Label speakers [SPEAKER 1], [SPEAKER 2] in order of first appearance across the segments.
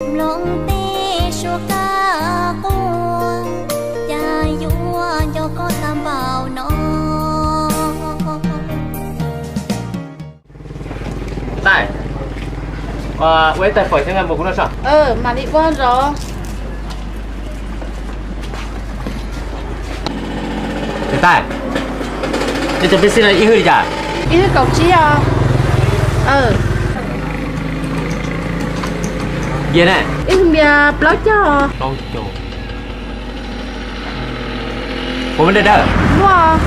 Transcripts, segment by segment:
[SPEAKER 1] lòng tê xua ca cuồng cha vua cho có tam bảo nó
[SPEAKER 2] tại quay tại phải xem một cũng là sao
[SPEAKER 3] mà đi qua rồi
[SPEAKER 2] hiện tại để chuẩn bị xin là ít hơi chả
[SPEAKER 3] ít cầu chi à
[SPEAKER 2] gì này
[SPEAKER 3] ít bia blog cho
[SPEAKER 2] đâu chỗ của mình đây đó
[SPEAKER 3] wow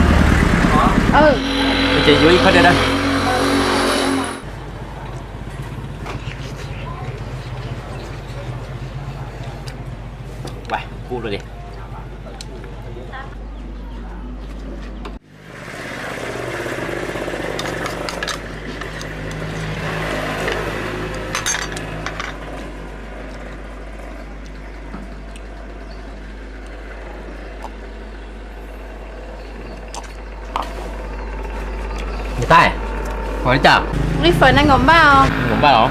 [SPEAKER 2] chị dưới khơi đây đây vậy cu rồi đi tại hỏi chào
[SPEAKER 3] đi phần anh ngồi bao
[SPEAKER 2] ngủ bao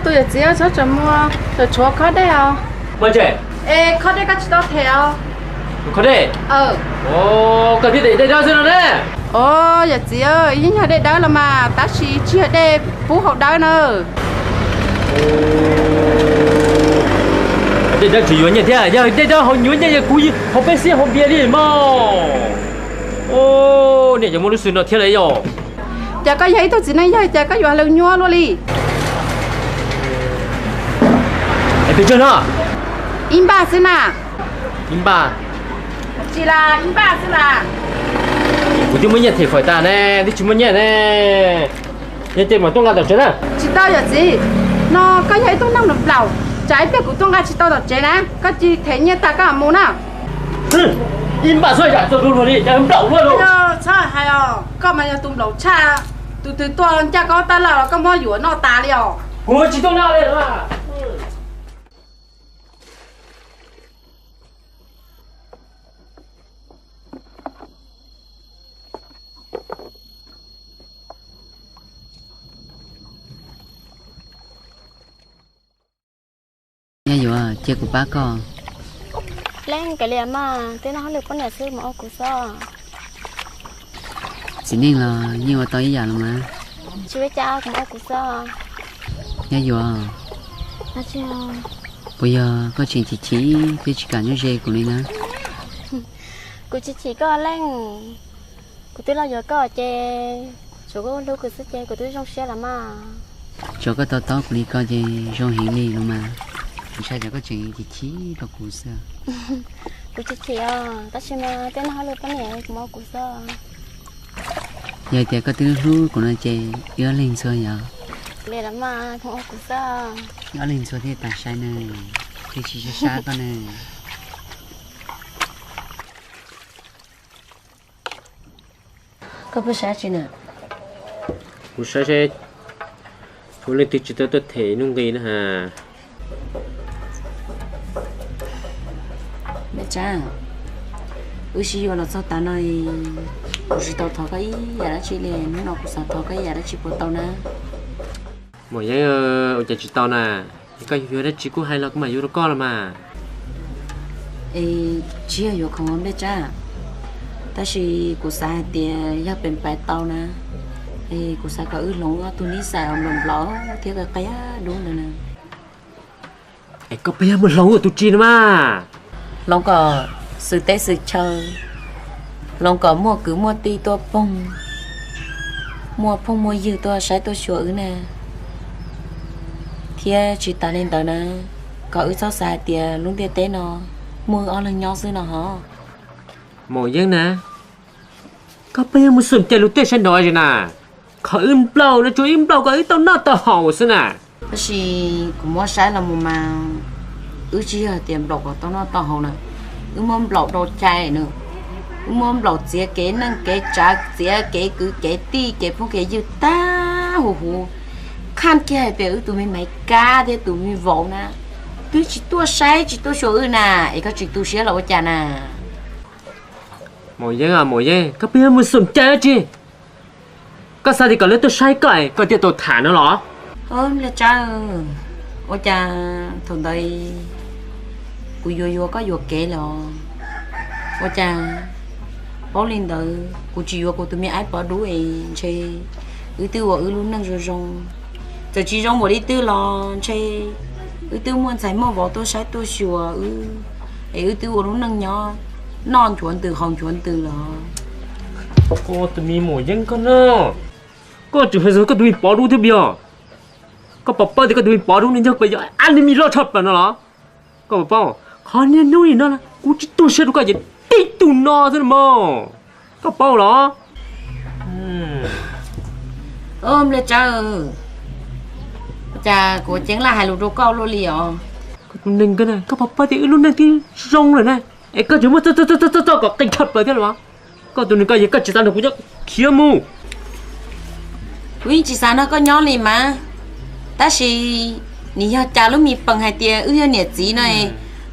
[SPEAKER 3] tôi giờ chỉ cho chấm mua rồi chúa có đây à
[SPEAKER 2] mới chơi
[SPEAKER 3] có đây các chị đâu theo
[SPEAKER 2] có đây cần thiết để đâu rồi đấy
[SPEAKER 3] giờ chỉ ơi những nhà đây đó là mà ta chỉ ở đây phú học đó nữa
[SPEAKER 2] đây đang chủ yếu như thế à? Giờ đây đang họ nhớ như cúi họ bé xí họ bia đi mà. Này giờ muốn lúc nào thế này rồi?
[SPEAKER 3] Chả có giấy tôi chỉ nói giấy chả có gì lần nhua luôn đi.
[SPEAKER 2] Em biết chưa nào?
[SPEAKER 3] In ba xin à?
[SPEAKER 2] In ba.
[SPEAKER 3] Chỉ là in ba xin à?
[SPEAKER 2] Của chúng mình nhận thì phải ta nè, thì chúng mình nhận nè. Nhận tiền mà tôi làm được chưa nè?
[SPEAKER 3] Chỉ tao giờ gì? Nó có giấy tôi nằm được lẩu. Trái việc của tôi chỉ tao đặt chế nè, có gì thế như ta có muốn nào?
[SPEAKER 2] In bà xoay trả cho tôi luôn đi, cho em đậu luôn luôn.
[SPEAKER 3] Sao hay à? Có mà nhà tụi lẩu cha, tụi tôi cha có ta là có mua dũa nó ta đi à?
[SPEAKER 2] Ủa chỉ tôi nào đây mà?
[SPEAKER 4] Nhà dù chơi của bác con
[SPEAKER 1] lên cái liền mà thế nó được có nhà sư mà ô của sao
[SPEAKER 4] chỉ nên là nhiều tới giờ mà
[SPEAKER 1] chú với cha cũng ô của sao
[SPEAKER 4] nhà dù
[SPEAKER 1] nó chưa
[SPEAKER 4] bây giờ có chuyện chỉ cái chỉ cả những gì của mình nè
[SPEAKER 1] của chỉ có lên của tôi lo giờ có chơi chú có lúc của chơi của tôi trong xe là mà
[SPEAKER 4] cho cái tao của đi coi gì trong hiện đi luôn mà sao giờ có chuyện chỉ là cụ sao
[SPEAKER 1] của chị ta chỉ mà tên nó lúc cái này cũng của sao
[SPEAKER 4] giờ thì có tiếng ru của nó chơi yếu lên xôi nhở
[SPEAKER 1] lên lắm mà không của sao
[SPEAKER 4] yếu lên xôi thì ta sai nè thì chỉ cho xa con nè
[SPEAKER 5] có bữa sáng chưa nè
[SPEAKER 2] Bữa sáng sẽ chú lên từ chỉ tới thể nung gì nữa hà
[SPEAKER 5] mẹ cha ui xí vô là sao ta nói ui xí tao thọ cái nhà đó chỉ liền nó cũng sao thọ cái nhà đó chỉ bộ tao nè
[SPEAKER 2] mọi người ở nhà chị tao nè cái video đó chỉ có hay là cái mà video đó con là mà
[SPEAKER 5] chỉ ở vô không mẹ cha ta chỉ của sai tiền gia bên bài tao nè của sai có ư lỏng tôi ní xài ông lỏng lỏ thiếu cái đúng rồi nè
[SPEAKER 2] có bé một lồng của tụi chị mà
[SPEAKER 5] lỏng có sự tế sự chơi lỏng có mua cứ mua ti tôi phong mua dư tôi sai tôi sửa nè thì chị ta lên tờ nè có ư sao xài tiền luôn tiền tế nó mua ở lần nhau xưa nó hả
[SPEAKER 2] mọi người nè có bé một sườn chạy lúc tết sen đói rồi nè khởi im lâu nó chú im lâu cái tao nó tao hỏng xưa nè
[SPEAKER 5] thì cũng mua sai là một mà ư chỉ là tiền lộc của tao nó tao hậu nè ư mua lộc đồ chai nữa ư mua lộc dễ kế năng kế trả dễ kế cứ kế ti kế phong kế dư ta hù hù khăn kia về ư tụi mình mấy cá để tụi mình vỗ nè tôi chỉ tôi sai chỉ tôi số ư nè ấy có chỉ tôi xé là cha nè
[SPEAKER 2] mọi người có bé một sườn chạy chứ có sao thì có lấy tôi sai cậy có tiền tôi thả nó ló
[SPEAKER 5] là cha ô cha thằng đây cô vô có vô kể là ô cha bỏ lên đời cô chỉ vô cô tụi mình ai bỏ đuổi chơi tư vào luôn năng rồi rong giờ chỉ rong một đi tư lo chơi tư muốn giải mua vào tôi sai tôi sửa tư vào luôn năng nhỏ non chuẩn từ hồng chuẩn từ là
[SPEAKER 2] cô tụi mình mồi dân con nó có chủ phải rồi có tụi mình bỏ đủ thứ bia có bỏ bao thì có tụi mình bỏ đủ nên cho bây giờ ăn thì mình lo chọt vào nó đó có bỏ bao khó nên nuôi nó là cú chỉ tôi sẽ được cái gì tích tụ nó thôi mà có bao đó
[SPEAKER 5] là cha của chính là hai lúa rau câu luôn liền
[SPEAKER 2] nên cái này có bỏ bao thì luôn này thì rong rồi này ấy có chúng mà cho có canh chọt vào thế là có tụi mình cái gì có chỉ tao được cũng chắc kia mu
[SPEAKER 5] vì chỉ sao nó có nhỏ liền mà ta chỉ你要假如你本还点有年纪呢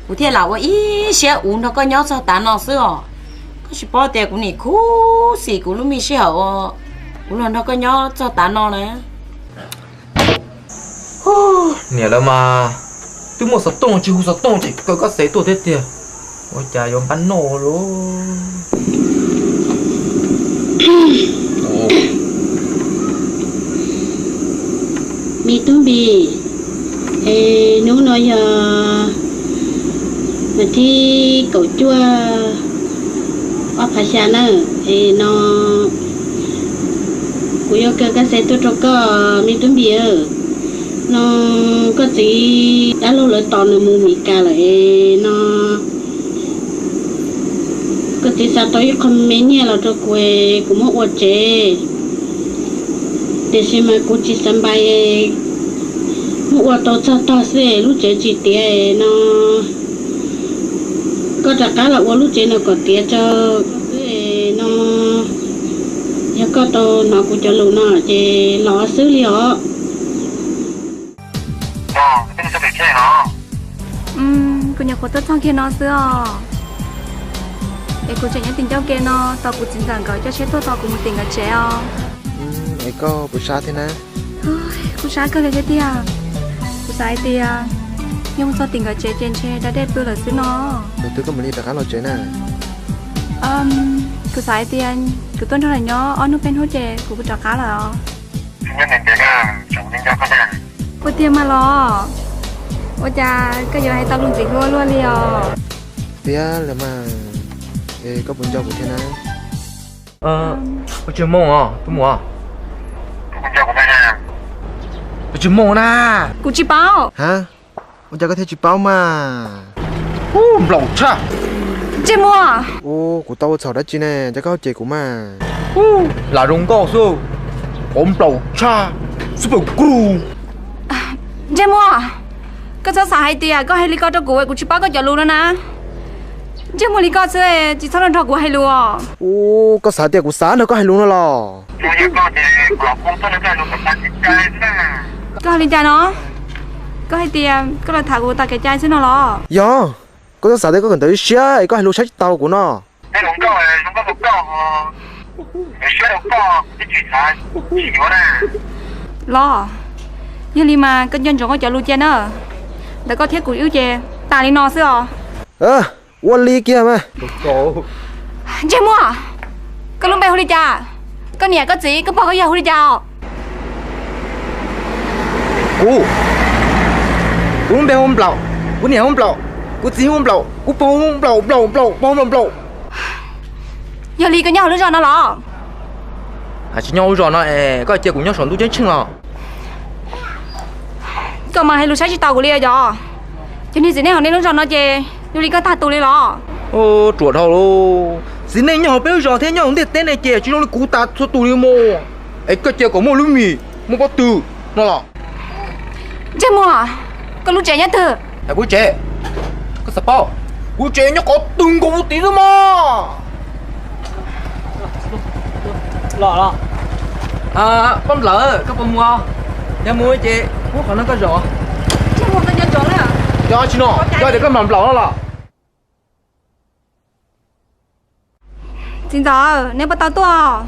[SPEAKER 5] 有天老我一些uống nó có nhỏ sao ta nó xưa có chỉ bỏ tiền của你哭死của lúc mình sẽ hậu cũng là nó có nhỏ sao ta nó nè
[SPEAKER 6] nè là mà tôi một sọt tông chỉ có sấy tôi thế tiền ôi cha yếm bắn nổ luôn
[SPEAKER 7] mi tung bì nấu nói mà thi cậu chua ở phải xa nữa nó của yêu cơ cái xe tôi cho có mi tung bì nó có gì đã lâu lại toàn là mù mì cà lại nó có gì sao tôi không mấy nhà là cho quê của một ô chế để xem mà cô chỉ sắm bài một ô tô to xe lúc chế chỉ tiền nó có trả cá là ô lúc chế nó có tiền cho nó giờ có tô nó cũng cho luôn nó chế lọ xử lý họ
[SPEAKER 1] cô nhà cô tốt trong kia nó xưa để cô chạy nhớ tình trong kia nó tao cũng chính rằng gọi cho chết tôi tao cũng một tình ở trẻ
[SPEAKER 6] ấy có bữa sáng thế nào
[SPEAKER 1] cô sáng cơ là cái tia cô sáng tia nhưng sao tình ở trẻ trên trẻ đã đẹp tôi là xứ nó
[SPEAKER 6] tôi có một ly đặc cá lò chế nè
[SPEAKER 1] cô sáng tia cô tuân thôi là nhớ ở nước bên hỗ trẻ cô đặc cá là
[SPEAKER 8] nhân nên cái là chúng nhân giao cái này
[SPEAKER 1] cô tia mà lo ôi cha cái giờ hay tao luôn chuyện luôn luôn liền
[SPEAKER 6] tía là mà có buồn cho của thế nào chưa mong à tôi mua à
[SPEAKER 8] nhân giao của mày nè
[SPEAKER 6] chưa mong na
[SPEAKER 1] cô chỉ báo
[SPEAKER 6] hả ôi cha có thể chỉ bao mà lẩu cha
[SPEAKER 1] chị mua
[SPEAKER 6] ô của tao sợ đã chi nè cha có chị của mà
[SPEAKER 8] là đúng có số lẩu cha super cool
[SPEAKER 1] chị mua cái sao xài tiền có hay lý do cho cô chỉ báo có trả luôn đó nè chứ một lý do chứ chỉ sao nó của hay luôn
[SPEAKER 6] ô có xả tiền của xả nó có hay luôn đó lò
[SPEAKER 1] có lý do nó có hay tiền có là thả của ta cái chai chứ nó lo
[SPEAKER 6] yo có xả tiền có cần tới xe có hay luôn sách tàu của nó
[SPEAKER 8] cái đúng có đúng có cái xe đúng có cái chuyện sai chỉ có nè
[SPEAKER 1] lo nhưng li mà cái nhân chọn có trả luôn trên nữa đã có thiết của yếu chè ta đi nó xưa
[SPEAKER 6] one ly kia mà
[SPEAKER 1] chị mua cái lúc bé hồi đi cha cái nhà cái gì cái bao cái giờ hồi đi cha
[SPEAKER 6] cú bé hôm lẩu cú nhà hôm lẩu cú gì hôm lẩu cú bao hôm lẩu
[SPEAKER 1] giờ li cái nhau nữa rồi nó lo
[SPEAKER 6] chỉ nhau rồi nó có chơi của nhau sống tôi chết chừng rồi
[SPEAKER 1] cơ mà hay lúc sáng chỉ tàu của li rồi cho nên gì này họ nên lúc rồi nó chè nhưng li có ta tù li lo
[SPEAKER 6] ô chuột đâu luôn gì này nhỏ bé rồi thế nhỏ không thể tên này chè chỉ nó cú ta số tù li mồ ấy cái chè có mồ lúa mì mồ bắt từ nó là
[SPEAKER 1] chị mua cái lúc trẻ nhất thử
[SPEAKER 6] cú chè cái sập bao cú chè nó có từng có một tí thôi mà
[SPEAKER 2] lọ bấm lỡ có bấm mua nhà mua chị có khả năng có rõ
[SPEAKER 1] chị mua cái nhân chỗ đấy à
[SPEAKER 6] cho chị nó cho để cái mầm lỡ là
[SPEAKER 1] chính giờ nếu bắt tao tua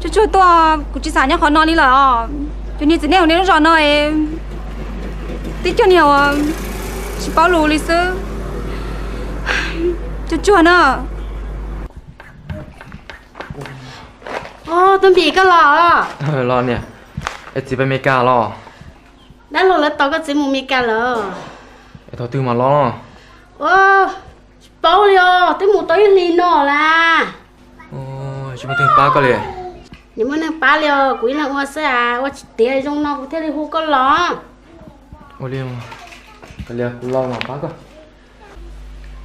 [SPEAKER 1] chú chú tôi cũng chỉ xả nhau khó nói đi là cho nên chỉ nếu rõ nói tí cho nhiều chỉ bao lù lịch sử chú nữa
[SPEAKER 7] tôi bị cái lò
[SPEAKER 6] lo nè chỉ bên mấy ca lo
[SPEAKER 7] đã lo là tao có chỉ một mi cả lò
[SPEAKER 6] thôi từ mà lo
[SPEAKER 7] bao liều tới một tối lì nọ là
[SPEAKER 6] chúng ta ba cái liền
[SPEAKER 7] nhưng mà nè ba liều quý là hoa sẽ hoa tiền trong nó có thể đi hú con lò
[SPEAKER 6] liền cái liền lo mà ba cái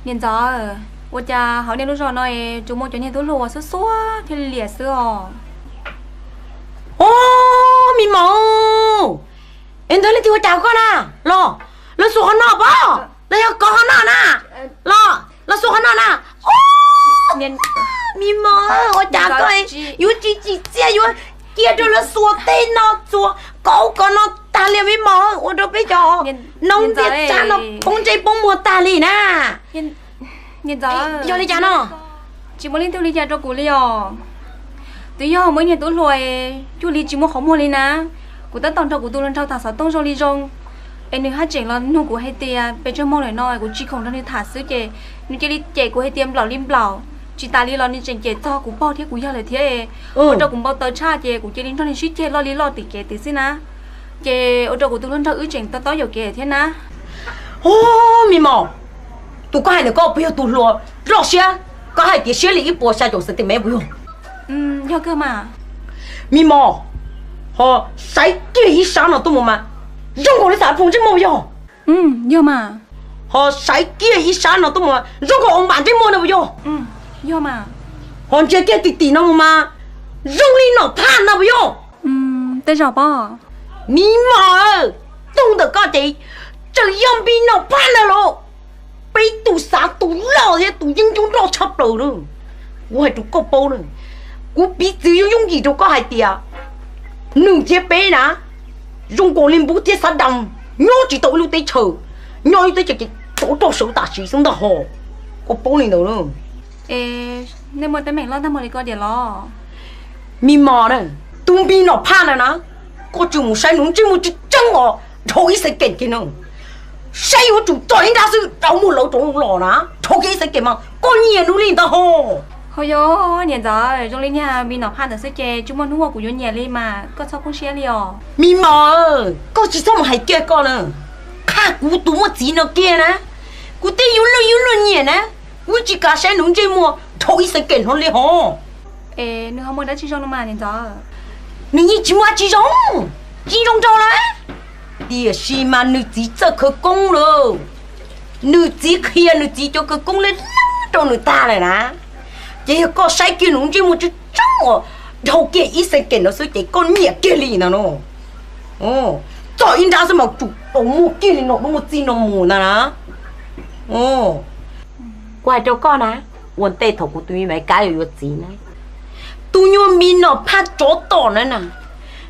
[SPEAKER 1] nhìn rõ我家好年都说那周末今天都落是说天烈士哦。
[SPEAKER 5] mi mồ em thấy là tiêu chào con à lo số hắn nọ bao là có hắn nọ nè lo số hắn nọ nè mi mồ tôi chào coi yêu chỉ chia yêu kia cho nó số tên nó số cậu con nó ta liền mi mồ tôi đâu biết cho nông tiền cha nó bông chơi bông mùa ta liền nè
[SPEAKER 1] nhìn rõ
[SPEAKER 5] cho đi cha nó
[SPEAKER 1] chỉ muốn lên tiêu đi cha cho cụ liò tự do mới nhận tôi rồi chú lý chỉ muốn không mua đi nè cụ ta tòng cho cụ tôi lên trao thả sáu tông cho lý rong em đừng hát chuyện là nụ cụ hay tia bây giờ mong lại nói cụ chỉ không cho nên thả sữa chè nhưng cái lý chè cụ hay tiêm bảo lim bảo chỉ ta lý lo nên chè chè cho cụ bao thế cụ giao lại thế ở đâu cũng bao tờ cha chè cụ chỉ đến cho nên suýt chè lo lý lo tỉ chè tỉ xin á chè ở đâu cụ tôi lên trao ứ chuyện tao tao nhiều kẻ thế nè
[SPEAKER 5] mi mồ tụi có hai đứa có bây giờ tụi lùa rõ xe có hai cái xe lý bộ xe chỗ sẽ tìm mấy bữa
[SPEAKER 1] do cơ mà
[SPEAKER 5] mi mò họ sai kia ý sáng nào tụi mà rong cổ đi xả phồng chứ mò vô
[SPEAKER 1] do mà
[SPEAKER 5] họ sai kia ý sáng nào tụi mà rong cổ ông bạn chứ mò nào vô
[SPEAKER 1] do mà
[SPEAKER 5] họ chơi kia tỉ nào mà rong đi nào than nào vô
[SPEAKER 1] tới giờ bao
[SPEAKER 5] mi mò tung được có gì chỉ yếm bi nào phan nào lo bây tụi sáng tụi lò thế tụi dân chúng lo chấp rồi nữa我係做個煲呢，我比只要用幾多個係啲啊，能接杯呢，用個連布貼實當，我知道你得臭，我得直接做到手打水生得好，個煲呢度咯。
[SPEAKER 1] 你冇得明咯，得冇你個啲咯。
[SPEAKER 5] 咪嘛呢，東邊那怕了呢，個就冇使弄，就冇就真我，頭一時間嘅呢。谁有主昨天他是招募老中老呢，头给谁给嘛？过年努力的吼。
[SPEAKER 1] hồi yo nhận rõ trong linh nhà mình nộp hàng từ sơ chè chúng mình mua của doanh nhà lên mà có sao không xe liò
[SPEAKER 5] mi mờ có chỉ sao mà hay kia con nè khá cú tú một gì nó kia nè cú tê yếu lo nhẹ nè cú chỉ cả xe nung chơi mua thôi sẽ kiện hơn liền ho
[SPEAKER 1] nếu không mua đã chỉ trong mà nhận rõ
[SPEAKER 5] nữ chỉ mua chỉ trong cho đấy địa sĩ mà nữ chỉ cho khởi công rồi nữ chỉ kia nữ chỉ cho khởi công lên cho người ta này nè chỉ có sai kia nung chơi mua chứ trắng à đầu kia ít sẽ kiện nó sẽ chỉ con nhẹ kia liền nè nó cho in ra sẽ mà chủ đồ mua kia liền nó mua gì nó mua nè qua cho con á vấn đề thầu của tụi mấy cái有gì呢tụi nhau mình nó phát chỗ tỏ nữa nè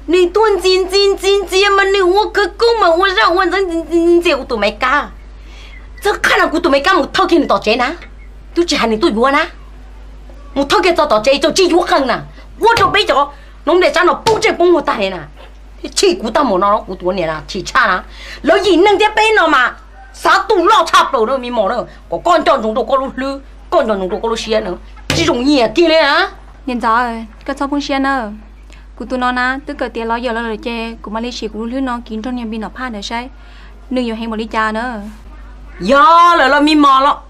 [SPEAKER 5] 你赚钱嘛？你我可够嘛？我让我真这个都没干，这看了我都没干，我偷给你多钱呢？都只喊你对我呢？我偷给多钱就只有恨呐！我就背着，弄得咱那不这帮我打的呢，气骨到冇那我多年了，气差了，老人能在背了嘛？啥都老差不多了，没毛了，我干仗中都搞路路，干仗中都搞路些呢，这种嘢给了啊？nhận
[SPEAKER 1] rõ rồi có sao không xe nữa cụ tụi nó na tức là tiền lo giờ là lời chè cụ mà lấy xì cụ lưới nó kín trong nhà bên nộp hàng nữa sai nương nhiều hay một ly trà nữa
[SPEAKER 5] ya là mi mò lo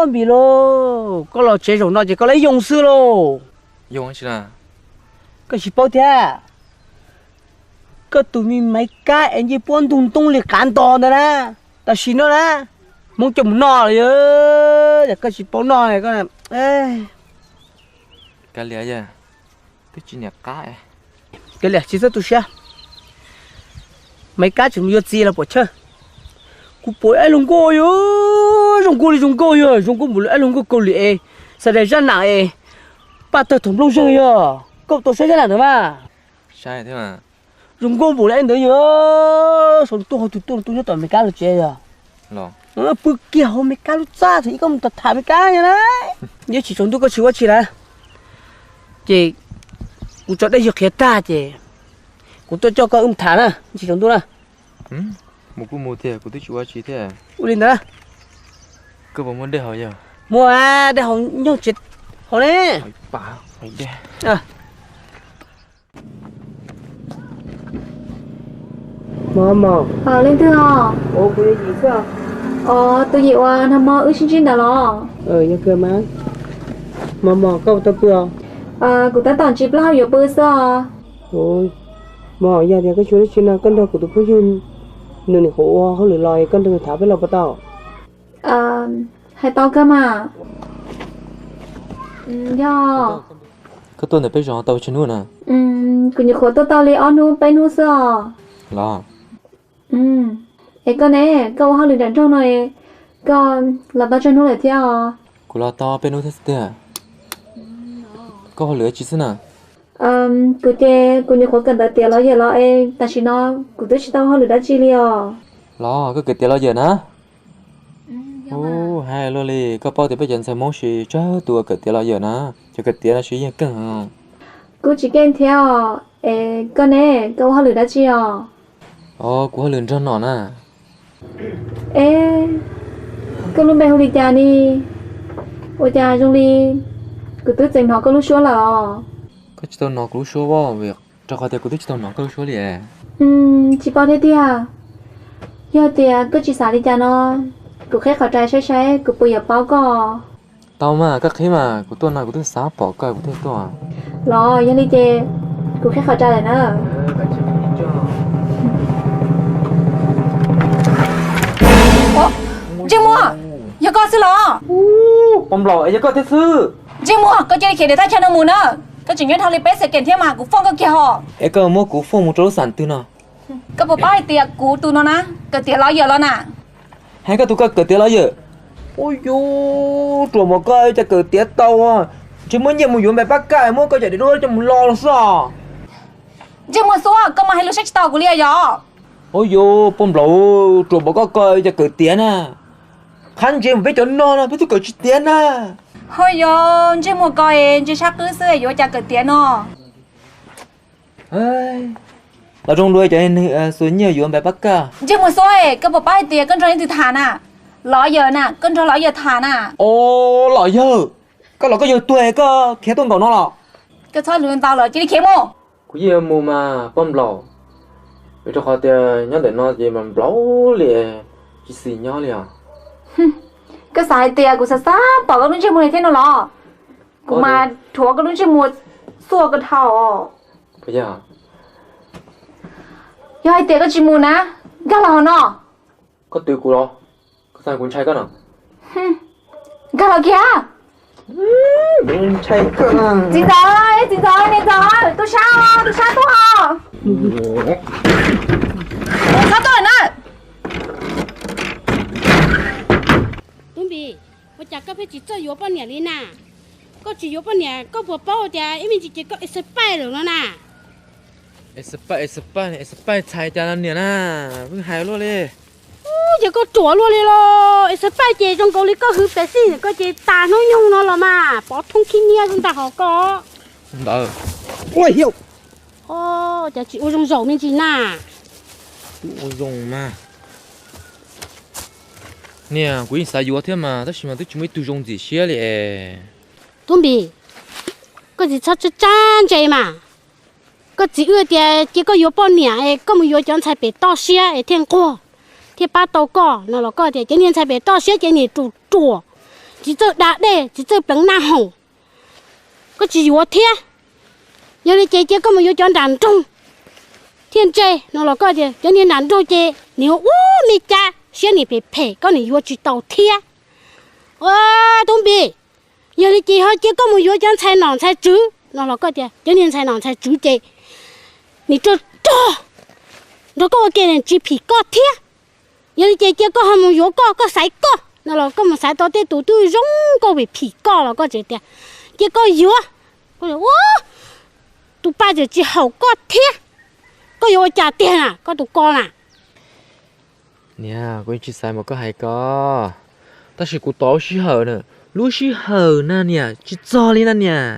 [SPEAKER 9] mì lô có lo chế rồi nó chỉ có lấy dùng sư lô
[SPEAKER 6] dùng chứ là
[SPEAKER 9] cái gì bao thế cái tụi mình mấy cái anh chỉ buôn tung liệt cán to nữa nè ta xin nó nè muốn chồng nọ rồi để cái gì bao nọ này con này
[SPEAKER 6] cái lẽ gì cái chuyện này
[SPEAKER 9] cái lẽ chỉ rất tu sửa mấy cái chúng mình gì là bỏ chơi cú bỏ ai lông cô yo dùng cô một ai lông cô lì sao để ra nặng bắt đầu thủng lông chơi yo cậu tôi sẽ ra làm nữa mà
[SPEAKER 6] sai thế mà
[SPEAKER 9] dùng cô một lại nữa yo xong tôi nhớ toàn mấy cái là chơi
[SPEAKER 6] rồi
[SPEAKER 9] bự kia mấy cái lúc ra thì không tập thả mấy cái như đấy nhớ chỉ chúng tôi có chịu quá chị này chị cú cho đây giật hết ta chứ cú tôi cho con thả nè chỉ chúng tôi nè
[SPEAKER 6] một cú mua thế cú tôi chịu chi thế
[SPEAKER 9] u lên đó
[SPEAKER 6] cơ bộ muốn để hỏi giờ
[SPEAKER 9] mua à để họ nhau chết họ đấy
[SPEAKER 6] bà phải để
[SPEAKER 9] à mama
[SPEAKER 1] lên thưa
[SPEAKER 9] ô cô đi gì sao
[SPEAKER 1] tôi dịu nằm mơ ước xin đã lo
[SPEAKER 9] như cơ má mama câu tao bừa
[SPEAKER 1] của ta toàn chip lao nhiều bữa sao
[SPEAKER 9] ôi mà giờ thì cái chỗ đấy chuyện con đâu của tôi phải dùng nửa này khổ họ lười lòi con đừng thả với lòng bắt tao
[SPEAKER 1] hay tao cơ mà do
[SPEAKER 6] cái tuần này bây giờ tao chưa nuôi nè
[SPEAKER 1] của nhiều khổ tao lấy ăn nuôi bay nuôi sao
[SPEAKER 6] là
[SPEAKER 1] ấy con này câu họ lười đánh trong này con là tao cho nuôi lại theo
[SPEAKER 6] cú là tao bên nuôi thế thế có họ lừa chỉ xin à
[SPEAKER 1] của nhiều khổ cần tới tiền lo giờ lo em ta chỉ nó của tôi chỉ tao họ lười đã chi liao
[SPEAKER 6] lo cái tiền lo giờ nè ô hay lo li có bao tiền bây giờ sẽ mong gì cho tụi cái tiền lo giờ nè cho cái tiền là suy nghĩ căng hả
[SPEAKER 1] cô chỉ kèm theo con này câu họ lười đã chi
[SPEAKER 6] của họ lừa cho nó nè
[SPEAKER 1] con luôn bé hồ lì cha đi ôi cha trong đi cứ tự dành nó có lúc số là
[SPEAKER 6] có chỉ tao nó cũng số bao việc cho cái tiền của tôi chỉ tao nó có lúc số liền
[SPEAKER 1] chỉ bao thế tia giờ tia cứ chỉ xả đi cha nó cứ khét khẩu trái say cứ bây giờ bao cò
[SPEAKER 6] tao mà các khi mà của tôi nào của tôi xả bỏ cái của tôi à
[SPEAKER 1] lo giờ đi chè cứ khét khẩu trái này nữa Jim mua, giờ con xử lo.
[SPEAKER 6] Ông lò ấy có thế sư.
[SPEAKER 1] Jim mua, có chơi để ta chơi nó mù nữa. Có chỉ nhớ thằng lấy bé sẽ kiện thêm mà cũng phong cái kia họ.
[SPEAKER 6] Ấy có mua củ phong một chỗ sản tư nào.
[SPEAKER 1] Có bộ bao tiệc củ tu nó nè, cái tiệc lo giờ lo nè.
[SPEAKER 6] Hay có tụ cái tiệc lo giờ. Ôi yo, chùa một cái cho cái tiệc tao à. Chỉ muốn nhiều một vụ mày bắt cái muốn coi chạy để đôi cho một lo là sao?
[SPEAKER 1] Jim mua số, có mà hay lúc sách tao của lia giờ.
[SPEAKER 6] Ôi yo, bông lẩu chùa một cái coi cho cái tiệc nè. Khán giả với cho nó nè, với tôi cái tiệc nè.
[SPEAKER 1] Thôi yo, Jim mua coi, chỉ chắc cứ xưa yo cho cái tiệc nó.
[SPEAKER 6] Ơi. Là trong đuôi cho nên số nhiều vụ mày bắt cái.
[SPEAKER 1] Jim mua số ấy, có bộ bao tiệc con trai từ thả nè. Lo giờ nè, con trai lo giờ thả nè.
[SPEAKER 6] Ô, lo giờ. Cái lo cái giờ tuổi cơ, khé tôi bảo nó là.
[SPEAKER 1] Cái thôi luyện tao là chỉ đi khé mua.
[SPEAKER 6] Cái gì mua mà bông lẩu. Vậy cho họ tiền nhớ để nó gì mà lẩu liền, chỉ xì nhau liền.
[SPEAKER 1] Cái xài tiệc của sao bảo cái lúc chơi mua này thế nào lo. Cũng mà thua cái lúc chơi mua xua cái thảo.
[SPEAKER 6] Bây giờ.
[SPEAKER 1] Giờ hai tiệc cái chỉ mua nè, gà lò nó.
[SPEAKER 6] Có tiêu cú lo, có sao cũng chạy cái nào.
[SPEAKER 1] Gà lò kia.
[SPEAKER 6] Mình chạy cái nào.
[SPEAKER 1] Chị rồi, nè rồi, tôi sao tôi hả? Sao tôi nè?
[SPEAKER 7] Đúng bị, tôi chắc có phải chỉ cho yếu bao nhiêu đi nè. Có chỉ yếu bao nhiêu, có bộ bao thì em mình chỉ có ít bảy rồi nè.
[SPEAKER 6] Ít bảy chạy ra nè nè, vẫn hay luôn đi.
[SPEAKER 7] Giờ có chúa luôn đi lo, ít bảy chị trong cầu lý có hư bé xí, có chị ta nó nhung nó là mà, bỏ thông khí nia chúng ta họ có.
[SPEAKER 6] Đỡ.
[SPEAKER 9] ôi hiểu
[SPEAKER 7] Giờ chị ôi trong dầu mình chị nè.
[SPEAKER 6] Ôi dùng mà. Nè, quý sao yếu thế mà, tất nhiên mà tôi chỉ mới tu dùng gì xía liền.
[SPEAKER 7] Đúng bị, có gì sao cho chán vậy mà. Có chỉ ưa thì chỉ có yếu bao nhiêu, có một yếu chọn sai bị to xía, thiên qua. Thì ba tàu cỏ nó là có thì cho nên sai bị to xía cho nên chủ chỉ chơi đá đây chỉ chơi bằng na hồng có chỉ yếu thế giờ đi chơi có một yếu chọn đàn trung thiên chơi nó là có thì cho nên đàn trung chơi nếu mi cha xía này bị phê có này yếu chỉ tàu thế đúng bị giờ đi chơi hơi chơi có một yếu chọn sai nón sai chữ nó là có thì cho nên sai nón sai chữ chơi你这nó có cái này chỉ phì có thế giờ chị có hầm yếu có sải có nó là có một sải to thế tụi tôi giống có bị phì có là có gì thế chị có yếu có ô tụi ba giờ chỉ hậu có thế có yếu trả tiền à có tụi con à
[SPEAKER 6] nè quên chỉ sai một cái hay có ta chỉ cụ tao xí hở nè lúa xí hở nè nè chỉ cho lên nè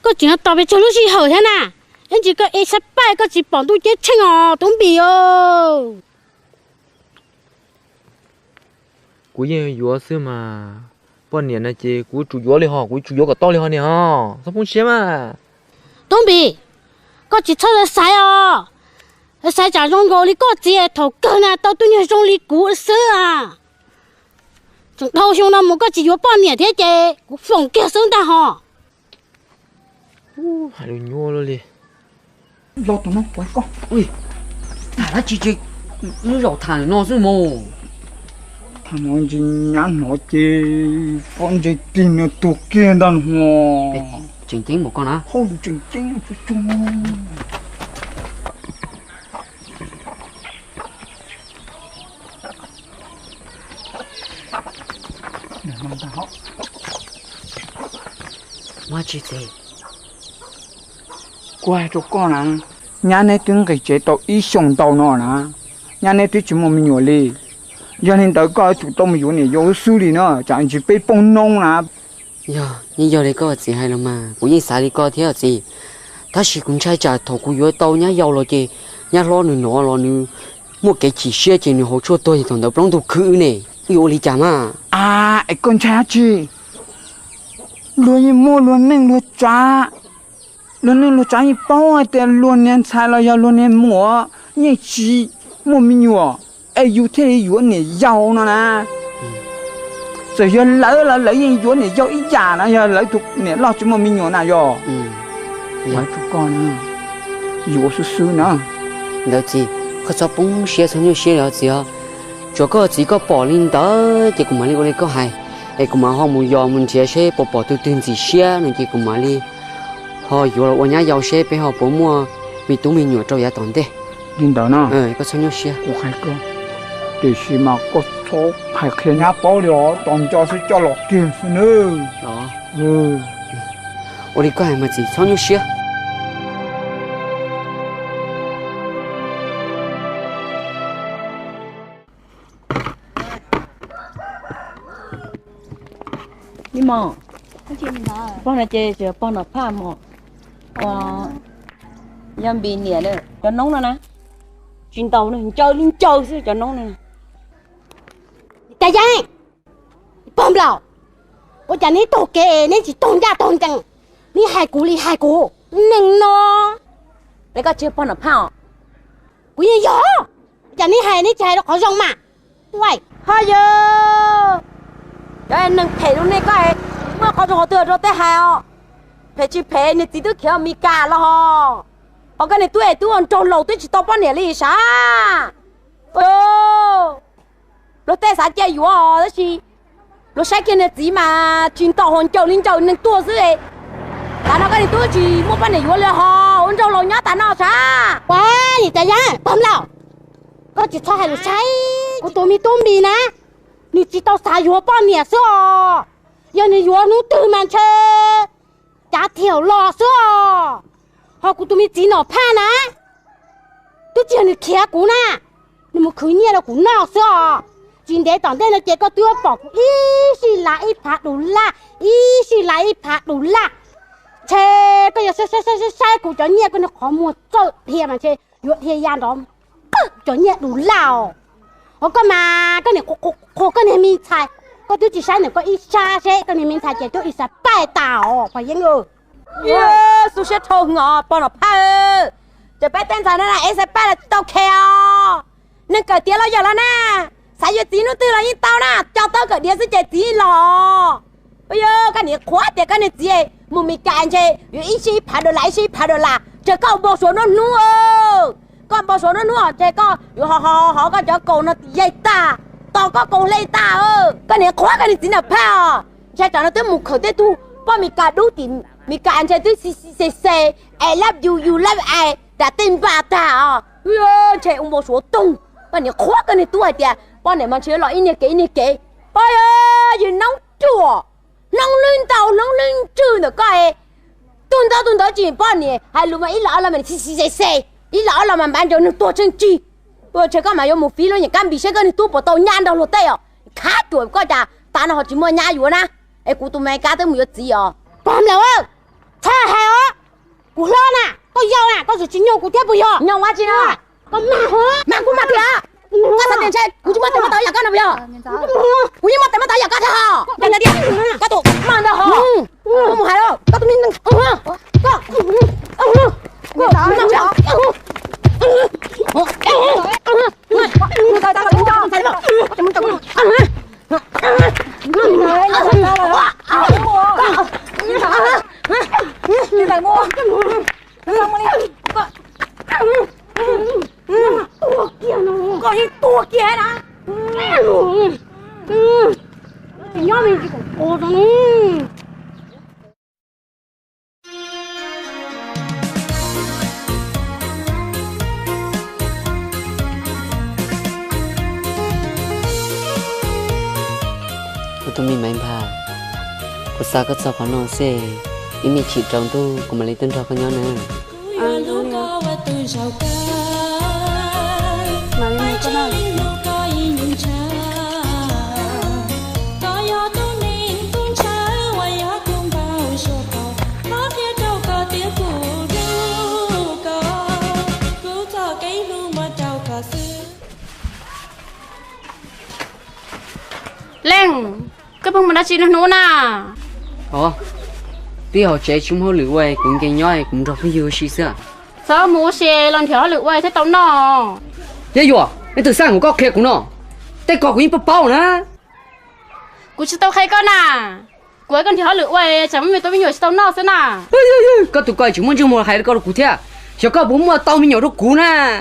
[SPEAKER 7] có chuyện tao bị cho lúc gì hở thế nè anh chỉ có ấy sắp bay có chỉ bỏ tôi chết chăng đúng bị ơ
[SPEAKER 6] cú yên yếu xưa mà bọn niên này chị cú chủ yếuเลยฮะcú chủ yếu cả toเลยฮะเนี่ยฮะsao không xem à
[SPEAKER 7] đúng bị có chỉ cho là sai sai trả rong gò đi có gì thầu cơ nè tao tôi nhớ rong đi cú xưa à chúng đâu chúng nó muốn có chỉ yếu bao nhiêu thế chứ cú phòng kia sướng ta hả
[SPEAKER 6] hai đứa nhua luôn đi
[SPEAKER 3] lo tụi nó quay con
[SPEAKER 4] ui thả chị nó rau thằng nó chứ mồ
[SPEAKER 3] thằng nó chỉ nhắn nó chỉ con chỉ tin nó tụt kia đàn hoa
[SPEAKER 4] chỉnh chính một con á
[SPEAKER 3] không chỉnh chính cho chung để mang ta họ
[SPEAKER 4] mà chị gì
[SPEAKER 3] quay cho con à nhà này tiếng cái chế độ ý xong tàu nó nè nhà này tôi chỉ muốn mình nhồi đi cho nên tới coi chủ động mình này vô xử lý nó chẳng chỉ bị bông nông nè
[SPEAKER 4] giờ như giờ này có gì hay lắm mà cũng như sao đi có thế gì ta chỉ cũng chạy trả thầu cũng yếu tàu nhá giàu rồi chị nhá lo nữa nó lo nữa một cái chỉ xe chị nữa hỗ trợ tôi thì thằng đó bông thuộc khử này yếu lý chả mà
[SPEAKER 3] à cái con cha chị luôn như mua luôn nên luôn cha luôn nên luôn cha như bao ai tiền luôn nên sai là giờ luôn nên mua như chị mua mình nhua ai yêu thế yêu này giàu nó nè giờ giờ lấy như yêu này giàu ít già nó giờ lấy thuộc này lo chỉ mua mình nhua nào giờ phải cho con yêu sư nữa
[SPEAKER 4] đó chịเขาชอบปุ้งเสียส่วนอยู่เสียแล้วจีอ่ะจะก็จีก็ปอลินเตอร์จีกุมาลีก็เลยก็ให้ไอ้กุมาห้องมึงยอมมึงเสียเช่ปอตัวตื่นจีเสียนั่นจีกุมาลีพออยู่แล้ววันนี้ยาวเช่ไปหอบมัวมีตุ้มมีหนวดเจ้าอย่าตอนเด้
[SPEAKER 3] ลินเตอร์เนาะ
[SPEAKER 4] ก็ชอบอยู่เสีย
[SPEAKER 3] กูให้ก็แต่สิมาก็ชอบให้เขียนหน้าเปล่าเลยตอนจะซื้อจะหลอกกินซะเนอะ
[SPEAKER 4] หรอวันนี้ก็ให้มาจีชอบอยู่เสีย
[SPEAKER 5] นี่มอป้อนเจเจอป้อนผ้าหมอยำบีเนี่ยเลยจะน้องนะนะจินเตาเนี่ยเจอลิ้นเจอสิจะน้องเนี่ย
[SPEAKER 7] ใจยังป้อมเราว่าจะนี่ตัวเกนี่จิตรงยาตรงจังนี่หายกูหายกูหนึ่งเนาะ
[SPEAKER 5] แล้วก็เชื่อป้อนผ้า
[SPEAKER 7] กูยังยอจะนี่หายนี่ใจเราขอส่งมาไว้
[SPEAKER 5] ฮายเยcái anh nâng phê luôn này cái mà có cho tôi rồi tới hai phê chỉ phê này chỉ tôi kiểu mi cả lo họ cái này tôi ăn trâu lẩu tôi chỉ tao bán nè đi sao rồi tới sao chơi yếu đó chứ rồi sai cái này chỉ mà chuyên tao hòn trâu linh trâu nâng tua dưới ấy ta nói cái này tôi chỉ mua bán nè yếuเลยăn trâu lẩu nhá ta nói sao
[SPEAKER 7] quá gì ta nhá bấm lẩu có chỉ cho hai lũ sai của tôi mi tôm bì nè你知道啥药包面是哦？要你药弄对满车，加条老是哦。好，古都没钱了怕呢，都叫你开股呢，你们去年了股闹是哦。今天当天的结果对我报，一是来一拍đủ啦，一是来一拍đủ啦。车个要晒股叫你个你好么走偏嘛车，药天样东，叫你đủ啦哦。我干嘛？跟你跟你明菜，我都只想你个一下些，跟你明菜姐都一下拜倒哦，快点哦！
[SPEAKER 5] 耶，苏些痛啊，帮我拍，这拜登菜那啦，一下拜了都开哦，那个跌了有了呢，3月底那对了一刀呢，叫到个跌是这底了，哎呦，跟你快点跟你接，没没干去，有一些拍的来，一些拍的啦，这个我说那怒哦。con bao số nó nữa thế con họ có cho cầu nó dây ta tao có cầu lấy ta cái này khóa cái này chỉ là pa cha cho nó tới một khẩu tới tu bao mình cả đủ tiền mình cả anh chơi tới xì I love you you love I đã tin bà ta chơi ông bao số tung cái này khóa cái này tu hay tiệt bao này mà chơi loại ini kế bao giờ nóng chùa nóng lên trừ được cái tuần đó chỉ bao này hay lúc mà ít lỡ là mình xì ý lão là mà bạn cho nó tua chân chi chơi có mà có một phí luôn những cam bị sẽ cái này tua bỏ tàu nhan đâu lột tay khá tuổi coi chả ta nó họ chỉ mua nhai vừa na ai cụ tụi mày cá tới một gì
[SPEAKER 7] bom đâu cha heo cú lo nè có dao nè có sự chính nhau cú tiếp bây giờ nhau quá chi nè có mà cú mà kìa có sao tiền chơi cú chỉ mất tiền mà tao giờ con nào bây giờ cú chỉ mất tiền mà tao giờ con thôi đừng nghe đi có tụ mà đâu hả không một hai đâu có tụ mình có người ta làm sao người ta đang làm sao thấy không chúng tôi đi lại mua có đi tua kia nè nhóm mình chỉ có cô thôi
[SPEAKER 4] tụi mình mạnh bà có sao có sao nó xe nhưng mình chỉ trong tu cũng mà lấy tên cho con nhau nè
[SPEAKER 7] mà mình có nào
[SPEAKER 1] lên cái bông mà đã chín nó nà
[SPEAKER 4] tí họ chạy chúng họ lựa quay cũng cái nhoi cũng rất nhiều gì sao
[SPEAKER 1] sao mua xe lần theo lựa quay thế tao nọ
[SPEAKER 4] vậy rồi cái từ sáng của có kia cũng nọ tay cọ cũng bao nữa
[SPEAKER 1] กูจะต้องใครก็น่ะกูให้กันที่เขาหรือว่าจะไม่มีตัวมีอยู่ที่ต้องนอกซะน่ะ
[SPEAKER 4] có tụi coi chúng muốn mua hay có cụ thể giờ có bố mua tao mình nhiều đâu cú nè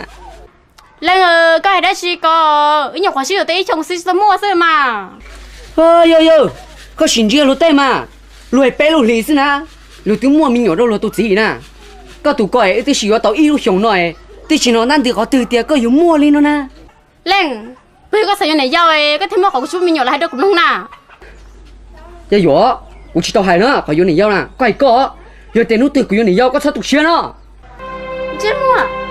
[SPEAKER 1] lên cái hay đó chỉ có ý nhọc khoản chỉ ở đây chồng xin mua thôi mà
[SPEAKER 4] có xin chưa lúa tây mà lúa bé lúa lì xí nè lúa tiếng mua mình nhiều đâu lúa tụt gì nè có tụi coi cái chỉ có tao ít lúa này thì chỉ nóนั่นthì có từ tiền có dùng mua lên nó nè
[SPEAKER 1] lên bây có sản này giao ấy cái thêm mua của chúng mình nhiều là hai đứa cũng không nào
[SPEAKER 4] giờ yo u chỉ tao hay nữa có yo này giao nè có ai có giờ tiền nút từ của yo này giao có sao tụt xe nó
[SPEAKER 1] chết mua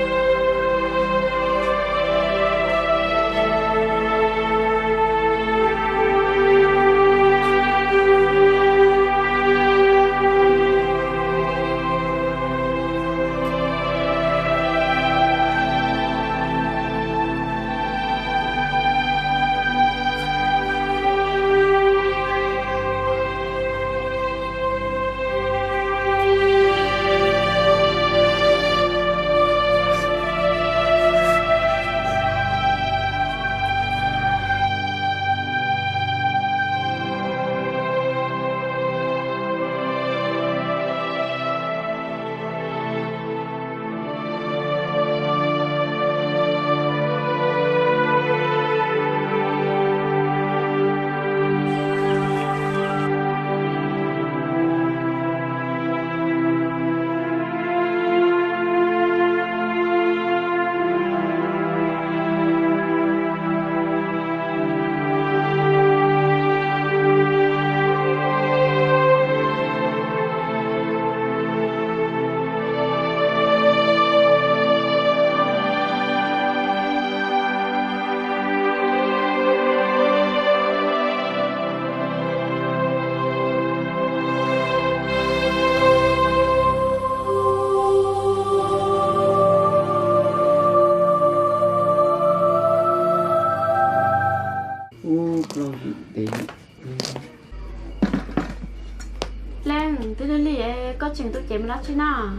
[SPEAKER 1] lên tôi lên đi có chuyện tôi chém nó chứ nào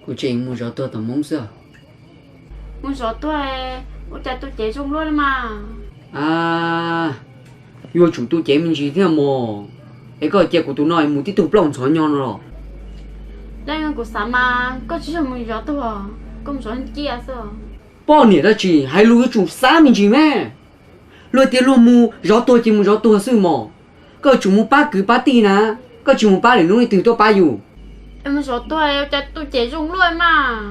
[SPEAKER 4] cô chuyện mua gió tôi tao mong sao
[SPEAKER 1] mua gió tôi tôi chém chung luôn mà
[SPEAKER 4] vừa chủ tôi chém mình chỉ thế mà cái cái chuyện của tôi nói muốn tiếp tục lòng chó nhau rồi
[SPEAKER 1] lên của sao mà có chỉ là mua gió tôi công số kia sao
[SPEAKER 4] bao nhiêu đó chỉ hay lưu chủ xã mình chỉ mẹ lưu tiền lưu mua gió tôi chỉ mua gió tôi sư mà có chủ mua ba cứ ba tỷ nè có chủ mua ba để nuôi từ tôi ba dù
[SPEAKER 1] em gió tôi chém chung luôn mà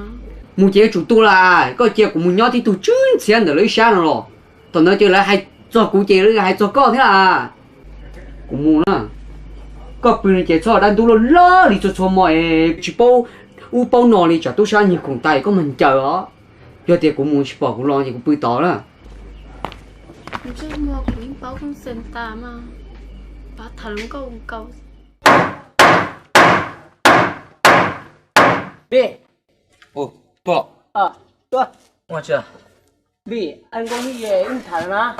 [SPEAKER 4] mua chế chủ tôi là có chế của mua nhỏ thì tôi chuyên xem để lấy sáng rồi tao nói chơi là hay cho cụ chế nữa hay cho con thế là cũng mua nè có quyền chế cho đang tôi lo đi cho mọi chỉ bao nọ đi cho tôi sang nhiều cùng tay có mình chờ đó giờ thì cũng muốn bỏ cũng lo thì cũng bơi tỏ đó
[SPEAKER 1] chứ mua cũng bao cũng sen ta mà bà thằng câu
[SPEAKER 9] Bì.
[SPEAKER 6] Ồ, to.
[SPEAKER 9] Tôi.
[SPEAKER 6] Ngoa chưa?
[SPEAKER 9] Bì, anh có nghĩ về anh thả nó.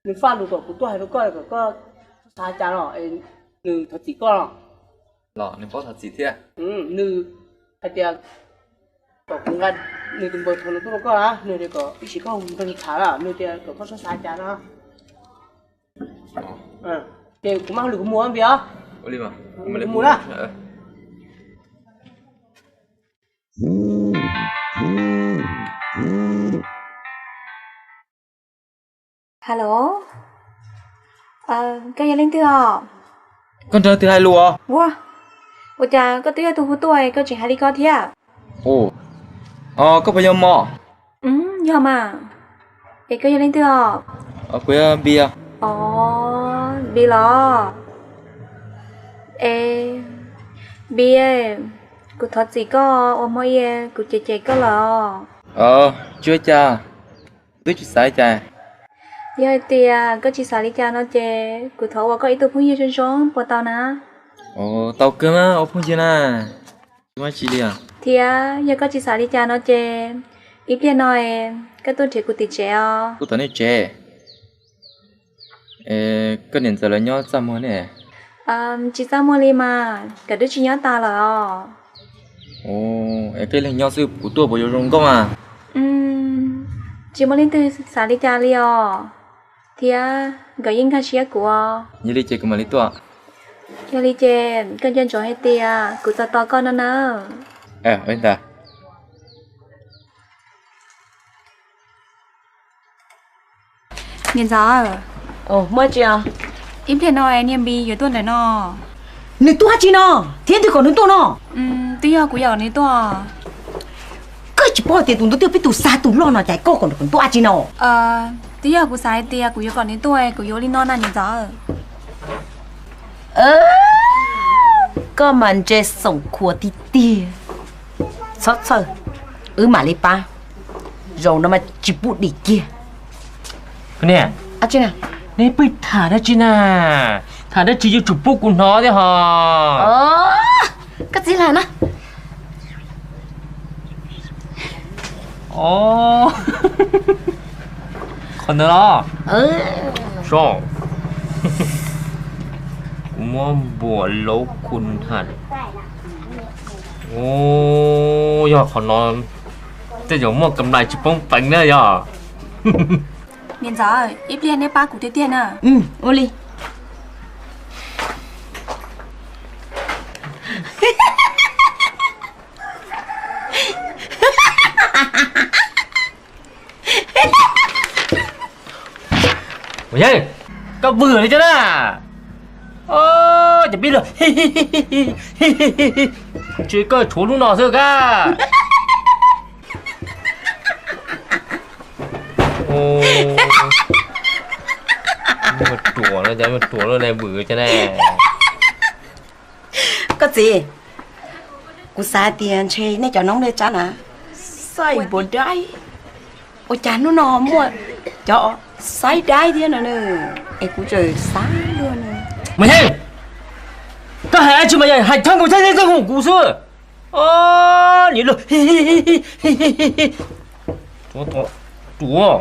[SPEAKER 9] Nếu pha đủ của tôi hay nó có xa chán rồi, anh nữ thật chỉ có.
[SPEAKER 6] Lọ, nên có thật gì thế?
[SPEAKER 9] Nữ hay tiền. Có cũng gần, nữ từng bờ thôn nó có á, nữ thì có chỉ có không thả là nữ thì có xa chán đó. Thì cũng mang được mua không bia?
[SPEAKER 6] Oli mà.
[SPEAKER 9] Mua đó.
[SPEAKER 1] Hello. Cái gì lên từ à?
[SPEAKER 6] Con chơi từ hai lùa.
[SPEAKER 1] Wow. Ủa chà, có tuổi tu tuổi, có chỉ hai đi có thế à?
[SPEAKER 6] Ồ. Có bao nhiêu mỏ?
[SPEAKER 1] Giờ mà. Cái gì lên từ à?
[SPEAKER 6] Quê bia.
[SPEAKER 1] Bia lo. Bia. Cụ thật gì có, mỗi cụ chế có lo.
[SPEAKER 6] Chưa cha. Tôi chỉ sai cha.
[SPEAKER 1] Giờ thì có chỉ xài đi cha nó chế, cụ thấu có ý tưởng phong yêu trên sống, bỏ tao nè.
[SPEAKER 6] Tao cơ mà, không chứ nè. Chúng ta chỉ đi à?
[SPEAKER 1] Thì giờ có chỉ xài đi cha nó chế, ý kiến nói cái tôi chế cụ tỉ chế à?
[SPEAKER 6] Cụ tao này chế. Cái年giờ là nhau sao mà nè?
[SPEAKER 1] Chỉ sao mua li mà, cả đứa chỉ nhớ ta là.
[SPEAKER 6] Cái là nhau sư của tôi bao nhiêu rong cơ mà.
[SPEAKER 1] Chỉ muốn lên từ xài đi cha li à? Thì gọi yên khá xía của.
[SPEAKER 6] Như đi chơi cái mà lý tọa.
[SPEAKER 1] Giờ li chế, cần dân cho hết tia, cụ ta to con nữa.
[SPEAKER 6] Anh ta.
[SPEAKER 1] Nhìn rõ.
[SPEAKER 5] Mới chưa?
[SPEAKER 1] Im thế nói niệm bi giờ tuần này nó.
[SPEAKER 5] Nữ tua chi nó? Thiên thì còn nữ tua nó.
[SPEAKER 1] Tuy giờ cũng giờ nữ tua.
[SPEAKER 5] Cái chỉ bỏ tiền tụi tôi tiêu biết tụi xa tụi lo nó chạy co còn tua chi nó.
[SPEAKER 1] Tuy giờ cũng sai tia cũng giờ còn nữ tua cũng giờ đi non ăn nhìn rõ.
[SPEAKER 5] Có mình chơi sống khua tí tia. Sót sơ. Mà lấy ba. Rồi nó mà chỉ bút đi kia.
[SPEAKER 2] Nè.
[SPEAKER 5] Chứ nào?
[SPEAKER 2] Nè bây thả ra chứ nè. Thả ra chỉ cho chụp bút của nó đấy hả?
[SPEAKER 5] Cái gì là nó?
[SPEAKER 2] Còn nữa đó. Sao? Cũng bùa lỗคุณhẳn. Giờ còn nó cái giống một cầm lại chụp bông bánh nữa giờ.
[SPEAKER 1] Nhìn rõ ít liền đấy ba cụ tiêu tiền à?
[SPEAKER 5] Oli.
[SPEAKER 2] Ôi ơi, có vừa đấy chứ nè. Chẳng biết rồi. Chỉ có chỗ lúc nào thôi cả. Một chùa nó này bự cho này.
[SPEAKER 5] Có gì? Cô xa tiền chơi này cho nóng đây chán à? Sai bộ đáy. Ôi chán nó nò mua. Cho sai đáy thế nào nữa. Ê cô trời sáng luôn nè.
[SPEAKER 2] Mày thấy? Cái hai chứ mày hai thằng của thế của cụ xưa. Nhìn được. Chúa.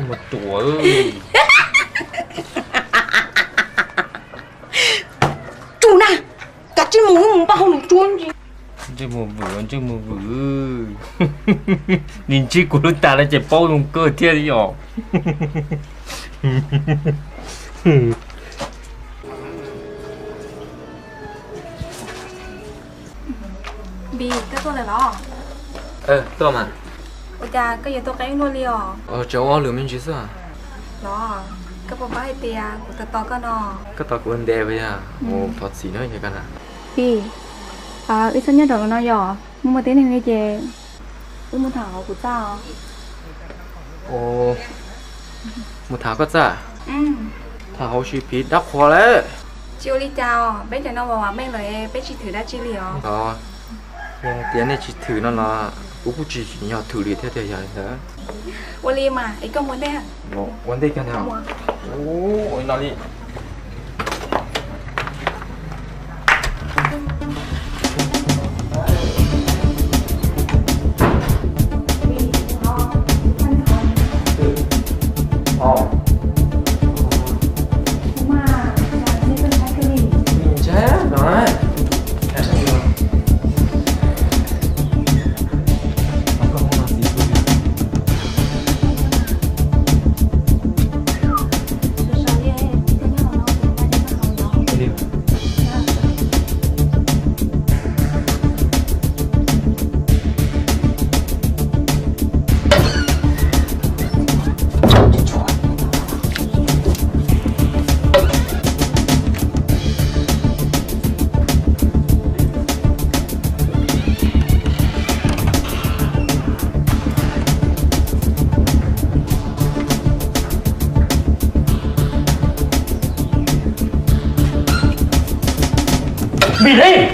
[SPEAKER 2] Một chúa ơi.
[SPEAKER 5] Chú nè. Cả chứ mù bao hồn chuông gì.
[SPEAKER 2] Chứ mù vừa. Nhìn chi của lúc ta là chạy bao đồng cơ thiên đi hả?
[SPEAKER 1] Bi, cái tôi là đó.
[SPEAKER 6] Tôi mà.
[SPEAKER 1] Ôi cha, cái gì tôi cái luôn đi à?
[SPEAKER 6] Cháu lửa mình chứ sao?
[SPEAKER 1] Đó, cái bông bái tia của ta to con nó.
[SPEAKER 6] Cái tao của anh đẹp vậy à? Thoát gì nữa như cái nào?
[SPEAKER 1] Bi, ít sao nhớ được nó nhỏ, nhưng mà thế này nghe chè. Một thảo của sao?
[SPEAKER 6] Một thảo có sao? Thảo chỉ bị đắp hoa đấy.
[SPEAKER 1] Chiều đi chào, bé cho nó vào hòa bên rồi bé chỉ thử đã chi liều.
[SPEAKER 6] Tiếng này chỉ thử nó là cũng chỉ nhỏ thử đi theo vậy thế.
[SPEAKER 1] Oli mà, ấy công vấn đề à?
[SPEAKER 6] Vấn đề cái nào? Ôi nó đi.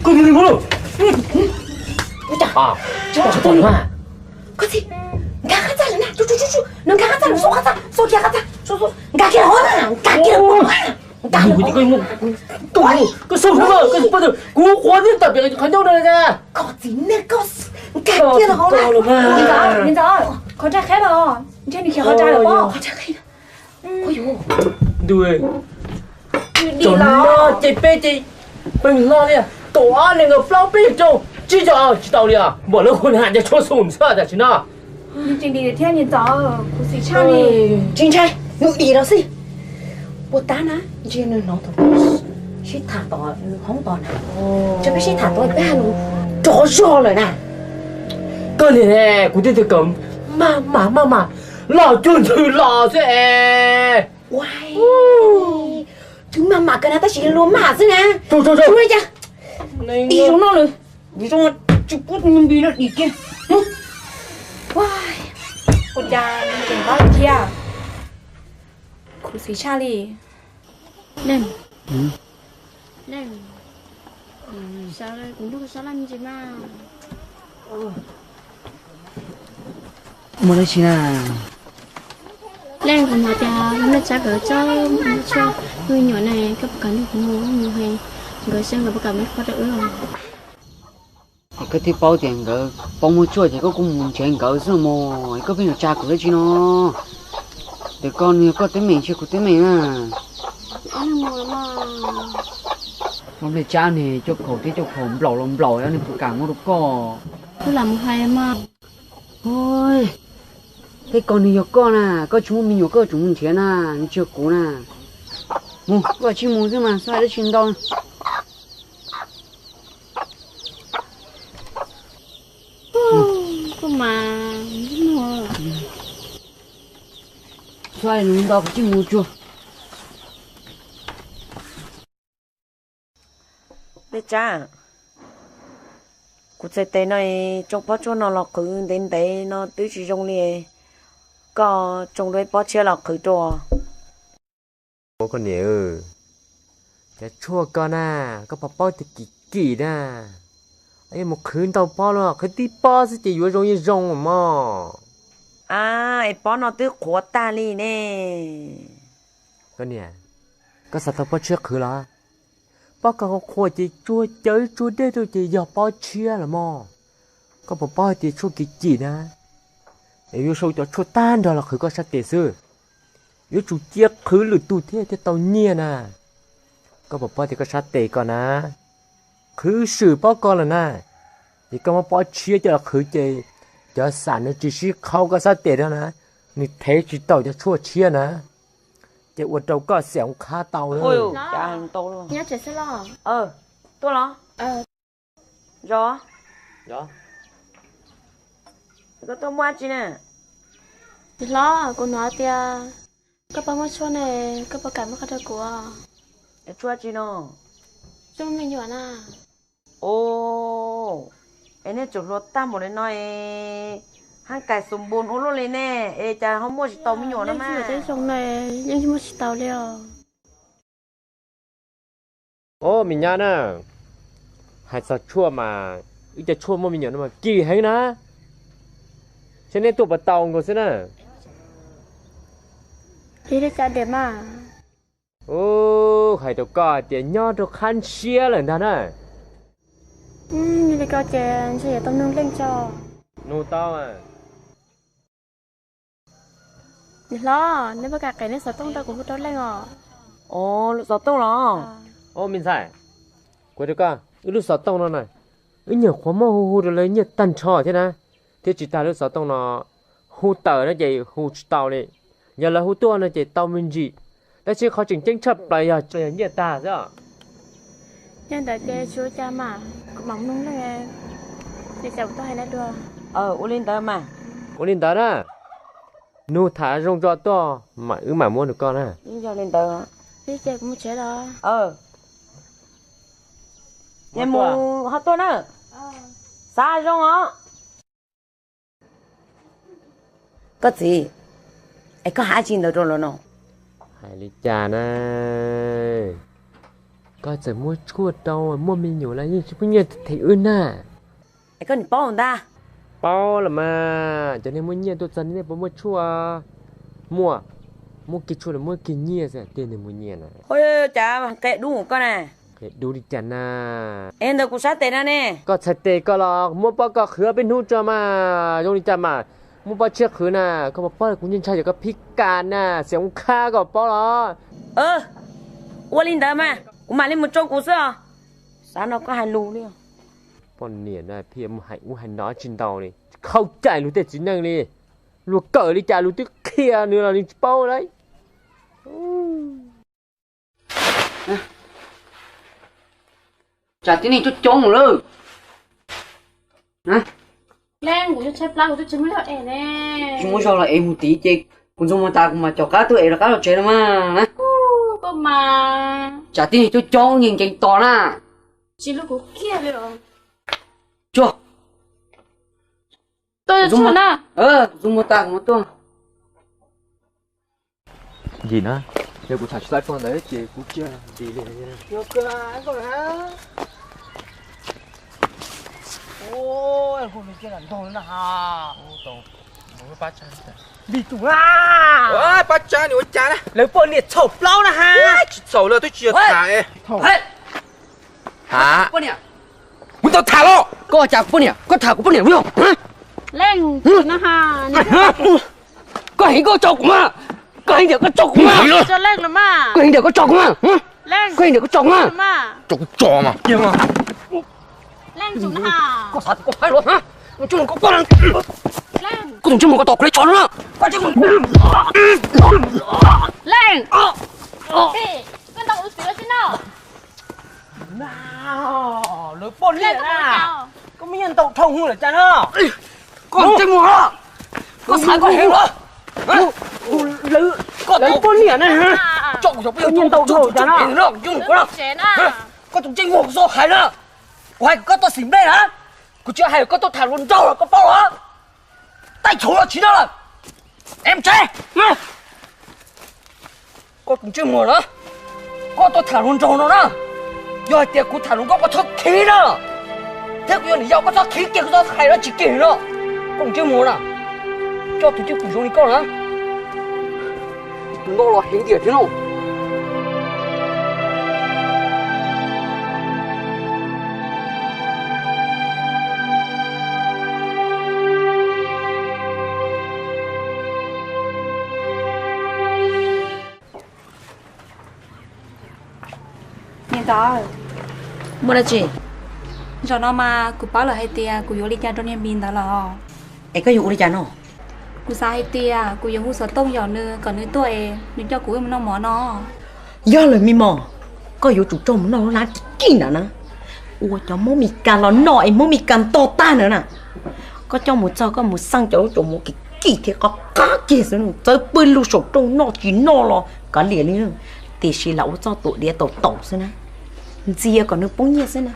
[SPEAKER 2] Cô đi luôn. À,
[SPEAKER 5] 저
[SPEAKER 2] tôi mà.
[SPEAKER 5] 그치? 가가자 나 쭈쭈쭈쭈 너 가가자 소 가자 소 가자 소소 가게 하나 가게 하나
[SPEAKER 2] Cái gì cái tôi cái sâu không cái bao giờ cú quá nên tập việc khán đâu này ra.
[SPEAKER 5] có gì nè có 가게 하나
[SPEAKER 1] Nhìn rõ, con trai khác rồi. Trên đi khéo con trai là bó.
[SPEAKER 5] 가자 어유
[SPEAKER 2] Đuôi.
[SPEAKER 5] đi
[SPEAKER 2] Chuẩn
[SPEAKER 5] lo
[SPEAKER 2] lo chị bê chị. Mình lo đi. Tổ ăn này ngập lao bê châu. Chỉ cho chỉ tao đi à. Bỏ lỡ hôn hạn cho cho sùn sợ ra chứ nào.
[SPEAKER 1] Nhìn trên đi để theo nhìn rõ, cô sĩ cha đi.
[SPEAKER 5] chính trai ngự đi đó gì bố ta ná trên nó thôi xí thả tỏ không tỏ nè cho biết xí thả tỏ bé luôn chó rò rồi nè
[SPEAKER 2] Cái này nè, của tôi cầm. Mà. Lò chuẩn thử lò sẽ.
[SPEAKER 5] Uai, chúng mà cái này ta chỉ luôn mà thôi nè.
[SPEAKER 2] Thôi.
[SPEAKER 5] Chúng đây cha. Đi xuống nó rồi. Đi xuống chụp cút mình bị nó đi kia.
[SPEAKER 1] Uai, con trai mình tỉnh bao kia. Cô sĩ cha đi.
[SPEAKER 7] Lên. Lên. Sao đây cũng đâu có sao làm gì mà.
[SPEAKER 4] Mua đây chị à.
[SPEAKER 7] Lên cũng mà cha nó trả gửi cho người nhỏ này các bạn cũng mua nhiều hay gửi sang rồi các bạn mới có được rồi.
[SPEAKER 4] Cái thứ bao tiền gỡ bao mua chuột thì có cũng muốn chuyện gỡ sao mà có bên cha của chị nó để con có tới mình chưa có tới mình à
[SPEAKER 7] Anh mua mà.
[SPEAKER 4] hôm nay cha này cho khổ lỏng này phụ cả mua được co
[SPEAKER 7] Tôi làm hay mà.
[SPEAKER 4] ôi cái con này con à có chúng mình có chúng mình tiền à你chưa cố nè mua có chỉ mua chứ mà sao lại chuyện đâu
[SPEAKER 7] Có mà mua.
[SPEAKER 4] sao lại luôn đâu chỉ mua chưa
[SPEAKER 5] Bé cha. Cụ thể này trong bao cho nó là cứ đến đây nó tự chỉ trong này. Có trong đây bao chia là cứ cho.
[SPEAKER 2] Ô con nhỉ ơi. Chả chua con à. Có bà bao thì kỳ nè. Ấy một khứ tao bao luôn. Cái tí bao sẽ chỉ vô rong như rong mà.
[SPEAKER 5] À, em bao nó tự khóa ta đi nè.
[SPEAKER 2] Con nhỉ. Có sao tao bao trước khứ là. Bao có khóa chỉ chua chơi chua đê thôi chỉ giờ bao chia là mà. Có bà bao thì chua kỳ nè. Nếu sâu cho chua tan đó là khứ có sát tệ sư. Nếu chú chiếc khứ lửa tù thế thì tao nhia nè. Có bà bao thì có sát tệ con à. Khứ xử bao con là nè. Thì có mà bao chia cho là khứ chơi. Cho sản nó chỉ sĩ khâu có sát tệ đó nè. Nên thế chỉ tao cho chua chia nè. Chứ ở đâu có xẻo khá tao nữa.
[SPEAKER 5] Ôi, cha hàng to luôn.
[SPEAKER 7] Nhớ trẻ sẽ lo.
[SPEAKER 5] Tôi lo. Rồi.
[SPEAKER 2] Dạ.
[SPEAKER 5] Có tôi mua chi nè.
[SPEAKER 7] Thì lo, cô nói tia. Các bạn mua chua này, các bạn cảm ơn các của.
[SPEAKER 5] Để chua chi nó.
[SPEAKER 7] Chúng mình nhỏ nè.
[SPEAKER 5] Ồ. Em này chụp lột tam một đến nói. Hàng cải sùng bồn ố lô lên nè. Ê cha không mua chỉ tàu mới nhỏ nữa mà.
[SPEAKER 7] Nhưng mà trong này, nhưng mà chỉ tàu liều.
[SPEAKER 2] Ô mình nhá nè. Hai sao chua mà. Ý cha chua mà mình nhớ mà kỳ hay nè. Cho nên tụi bà tàu ngồi xem nè.
[SPEAKER 7] Đi để trả điểm à.
[SPEAKER 2] Ô, hai tụi có tiền nhỏ tụi khăn xia lần đó nè.
[SPEAKER 7] Như là cao chèn, sẽ tao nâng lên cho.
[SPEAKER 2] Nô tao à.
[SPEAKER 7] Thì lo, nếu mà cả cái này sợ tông tao cũng tốt lên rồi.
[SPEAKER 5] Ồ, lúc đó tôi lo.
[SPEAKER 2] Ô mình sai. Quay được con, lúc sao tông nó này. Nhờ khóa mô hù rồi lấy nhờ tàn trò thế nè. Thế chỉ ta lúc sao tông nó hù tờ nó chạy hù tàu đi. Nhờ là hù tua nó chạy tàu mình gì. Đã chứ khó chỉnh tranh chấp lại à trời nhờ ta chứ.
[SPEAKER 7] Nhưng tại cái chúa cha mà, cũng mong nung lên em. Thì chồng tôi hay là đùa.
[SPEAKER 5] Ô lên tới mà.
[SPEAKER 2] Ô lên đó nè. Nô thả rong cho to mà mà mua được con nè.
[SPEAKER 5] Nhưng cho lên tới.
[SPEAKER 7] Đi chơi cũng chết đó.
[SPEAKER 5] Em mua hot tôi nữa. Sao rong hả? Có gì? Em có hai chuyện đâu rồi nó.
[SPEAKER 2] Hai lý cha nè. có giờ mua chua đâu mua mình nhiều là như chứ bây giờ thấy ơn à
[SPEAKER 5] ai có nhỉ bao người ta
[SPEAKER 2] bao là mà cho nên mua nhiều tôi dần này mua chua mua cái chua là mua cái nhiều rồi tiền thì mua nhiều này
[SPEAKER 5] ôi chả mà kệ đúng con này
[SPEAKER 2] cái đủ đi chả na
[SPEAKER 5] em đâu cũng sát tiền nè
[SPEAKER 2] có sát tiền có là mua bao có khứa bên hút cho mà dùng đi chả mà mua bao chiếc khứa nè có bao cũng nhân trai có pít cạn nè sẽ không kha có bao đó
[SPEAKER 5] uống linh đỡ mà cũng mà lên một chỗ cũ sao sao nó có hai lù đi
[SPEAKER 2] bọn niệm này phía một hành nói trên đầu này không chạy luôn tên chính năng đi luôn cởi đi chạy luôn tức kia nữa là đi bao đấy
[SPEAKER 4] chả tí này chút trống một lư hả
[SPEAKER 7] lên của cho chép lá của tôi chứng là em nè
[SPEAKER 4] chúng có cho là em một tí chị cũng dùng mà ta cũng mà cho cá tụi em là cá đồ chơi đó mà
[SPEAKER 7] có mà
[SPEAKER 4] chả tí này chút trống nhìn chành to na
[SPEAKER 7] chỉ lúc của kia rồi
[SPEAKER 4] chưa
[SPEAKER 7] tôi chưa na
[SPEAKER 4] dùng mà ta cũng mà tôi
[SPEAKER 6] gì nữa nếu của thằng sai con đấy chị cũng chưa gì liền nha
[SPEAKER 9] ôi hôm nay kia là to nữa ha bị tủ à
[SPEAKER 6] ôi bắt cha nhiều cha này
[SPEAKER 9] lấy bọn nhiệt chộp lâu nè ha
[SPEAKER 6] sầu了tôi chưa thả ấy hả
[SPEAKER 4] bọn nè
[SPEAKER 6] muốn tao thả lo
[SPEAKER 4] có chả bọn nè có thả của bọn nè đúng không
[SPEAKER 7] lên nó ha
[SPEAKER 4] có hình có chọc mà có hình đều có chọc mà
[SPEAKER 7] cho lên rồi mà
[SPEAKER 4] có hình đều có chọc mà
[SPEAKER 7] lên
[SPEAKER 4] có hình đều có chọc mà
[SPEAKER 7] mà
[SPEAKER 6] chọc trò mà
[SPEAKER 9] nhưng mà
[SPEAKER 7] lên chúng ha
[SPEAKER 4] có sao có phải luôn hả chúng có con
[SPEAKER 7] lên
[SPEAKER 4] có thằng chúng có tọc lấy chó nữa có chứ
[SPEAKER 7] lên ê con tao uống sữa xin nào
[SPEAKER 9] nào lấy bọn
[SPEAKER 7] lên
[SPEAKER 9] nhiệt
[SPEAKER 7] tao
[SPEAKER 9] à
[SPEAKER 7] chào
[SPEAKER 9] có mấy nhân tàu thông hư là chán hả
[SPEAKER 4] con chơi mùa có sai có hiểu nữa
[SPEAKER 9] lấy bọn nhiệt này hả
[SPEAKER 4] chọc chọc
[SPEAKER 9] tự nhiên tàu thổ chán hả
[SPEAKER 4] nó chung có đâu
[SPEAKER 7] chén à
[SPEAKER 4] có thằng chơi mùa do khai nữa hoài có tôi xỉm đây hả có chưa hay có tôi thả luôn rau là có bao hả tay chỗ là chỉ đó là em trai có thằng chơi mùa đó có tôi thả luôn rau nó đó rồi tiệc của thả luôn có thoát khí đó thế cái lý do có thoát khí kia có thoát khai nó chỉ kể đó con chơi mùa nào cho tụi chơi cùng xuống đi con hả nó là hình địa thế nào
[SPEAKER 1] nhìn đó
[SPEAKER 5] mua là gì
[SPEAKER 1] rồi nó mà cụ bảo là hay tia cụ vô đi cha trong nhà mình đó là
[SPEAKER 5] ai có dùng đi chả nó
[SPEAKER 1] cụ sao hay tia cụ dùng hút sữa tông giò nữa còn nữa tôi nên cho cụ em nó mỏ nó
[SPEAKER 5] do lời mi mò có dùng chủ trông nó lá kín à nè ủa cho mô mì cà nó nọ mô mì cà to ta nữa nè có cho một cho có một xăng cho một cái kỳ thì có cá kia rồi nó tới bơi lưu sổ trong nó chỉ nó lo cả liền đi nữa thì chỉ lão cho tụi đĩa tổ tổ xem nè gì còn nước bông nhiêu xem nè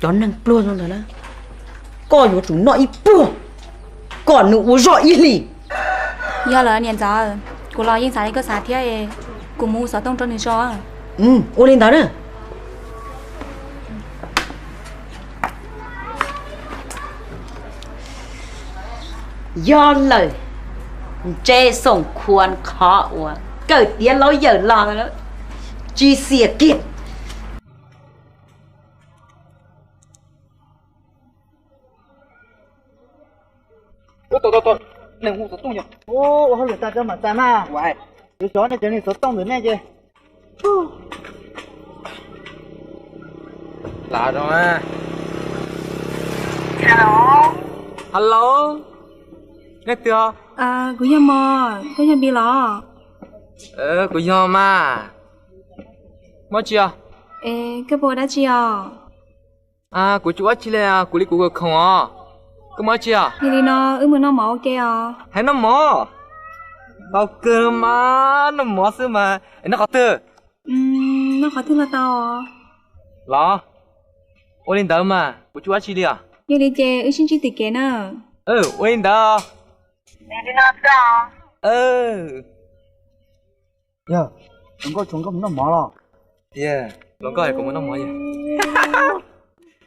[SPEAKER 5] cho năng plua luôn rồi đó có dùng chủ nó ít plua còn nữa rồi ít lì
[SPEAKER 1] giờ là nhìn rõ cụ lo yên sáng cái sáng thế cụ mua sữa tông trong này cho
[SPEAKER 5] ô lên đó nữa do lời chê sổng khuôn khó quá cởi tiếng lối giờ lo rồi đó chi xìa kịp
[SPEAKER 3] tôi này hút sữa tông nhỉ ô hơi ta cho mà ta mà vậy cái chó này chơi này sữa tông rồi nè chứ
[SPEAKER 6] là rồi
[SPEAKER 8] hello
[SPEAKER 6] nghe chưa
[SPEAKER 1] cụ nhà mò có nhà bị lo
[SPEAKER 6] của nhau mà mất chưa
[SPEAKER 1] cái bộ đã chiều
[SPEAKER 6] của chú chị là của lý của không à có mất chưa
[SPEAKER 1] thì đi nó muốn nó mỏ kia
[SPEAKER 6] hay nó mỏ bao cơ mà nó mỏ xưa mà nó có từ
[SPEAKER 1] nó khó thương là tao
[SPEAKER 6] lo ôi lên đó mà của chú chị đi à
[SPEAKER 1] giờ đi chơi xin chỉ tiền kia nữa
[SPEAKER 6] ôi lên đó
[SPEAKER 8] đi nào sao
[SPEAKER 3] ya chúng có nó mỏ lo
[SPEAKER 6] yeah nó coi cũng nó nói vậy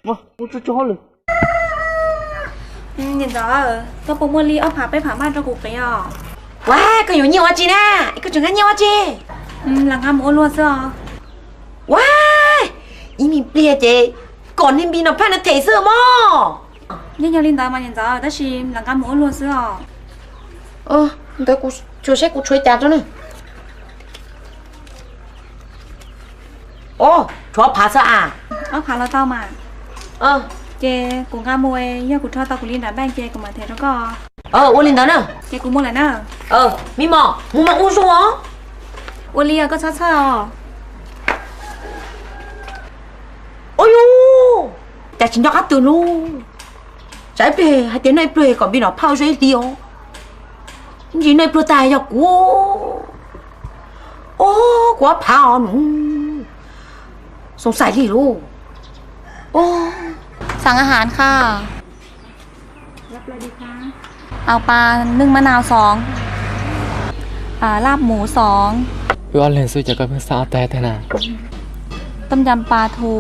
[SPEAKER 9] mà tôi cho luôn
[SPEAKER 1] nhìn rõ tôi bố mua ly ốc hả bé phá ban cho cục đấy à
[SPEAKER 5] wow có nhiều chị nè có chừng ăn nhiều chị
[SPEAKER 1] là ngắm mua luôn sao
[SPEAKER 5] wow ý mình bia chị còn nên bị nó phải nó thể sữa mà
[SPEAKER 1] nhưng nhà linh đó mà nhìn rõ đó là ngắm mua luôn sao
[SPEAKER 5] tôi cũng chưa sẽ cũng chơi tạt cho nữa ô cho phá sao à
[SPEAKER 1] ốc hả là tao mà chị cũng ngắm mua giờ cũng cho tao cũng linh đã ban chị cũng mà thế đó có
[SPEAKER 5] uống lên đó nữa
[SPEAKER 1] chị cũng mua lại nè
[SPEAKER 5] mi mò mua mà uống xuống á
[SPEAKER 1] uống ly có sao sao
[SPEAKER 5] ôi呦แต่ฉันอยากตื่นลูใจเปรย์ให้เดี๋ยวในเปรย์ก่อนพี่น้องเผาช่วยเดียวยิงในเปรย์ตายอยากกูโอ้กูว่าเผาหนูสงสัยที่ลูกโอ้
[SPEAKER 1] สั่งอาหารค่ะรับอะไรดีคะเอาปลานึ่งมะนาว2ลาบหมู2
[SPEAKER 6] tôi ăn lên xui cho cái sao tè thế nào
[SPEAKER 1] ต้มยำปลาทู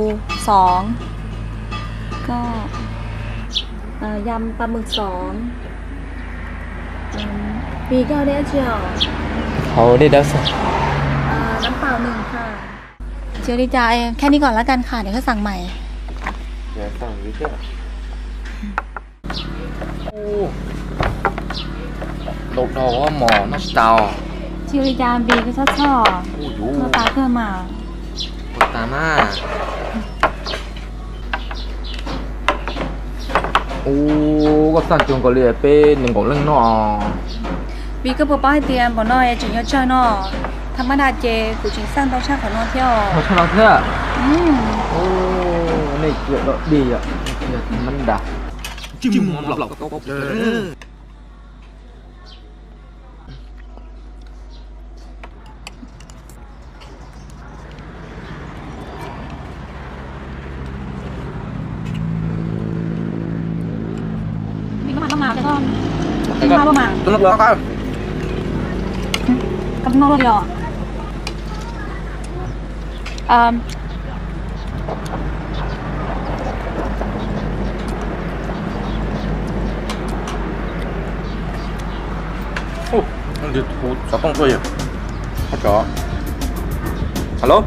[SPEAKER 1] 2ก็ยำปลาหมึก2ปีก็ได้เจียว
[SPEAKER 6] hầu đi đâu sao
[SPEAKER 1] น้ำเปล่า1ค่ะเจียวดีใจแค่นี้ก่อนแล้วกันค่ะเดี๋ยวค่อยสั่งใหม่
[SPEAKER 6] dạสั่งđi chứ lột đầu mỏ nó sao
[SPEAKER 1] เจียวดีใจบีก็ชอบเราตาเพื่อมา
[SPEAKER 6] ตามมาโอ้ก็สั่นจงก็เลยเป็นหนึ่งของเรื่องนอ
[SPEAKER 1] บีก็บอกให้เตรียมบอกน้อยจุดยอดช่วยนอธรรมดาเจกูจิงสร้างต้องช่างของนอเที่ยว
[SPEAKER 6] เขาชนะเท่าโอ้นี่เกี่ยวกับดีอ่ะมันดักจิ้มหลอกก็เลย
[SPEAKER 1] มาใช่ป่ะมาประมาณ
[SPEAKER 6] tôi nó lọt coi
[SPEAKER 1] กับนอกเดียว
[SPEAKER 6] 근데 자동 소리 하죠 alo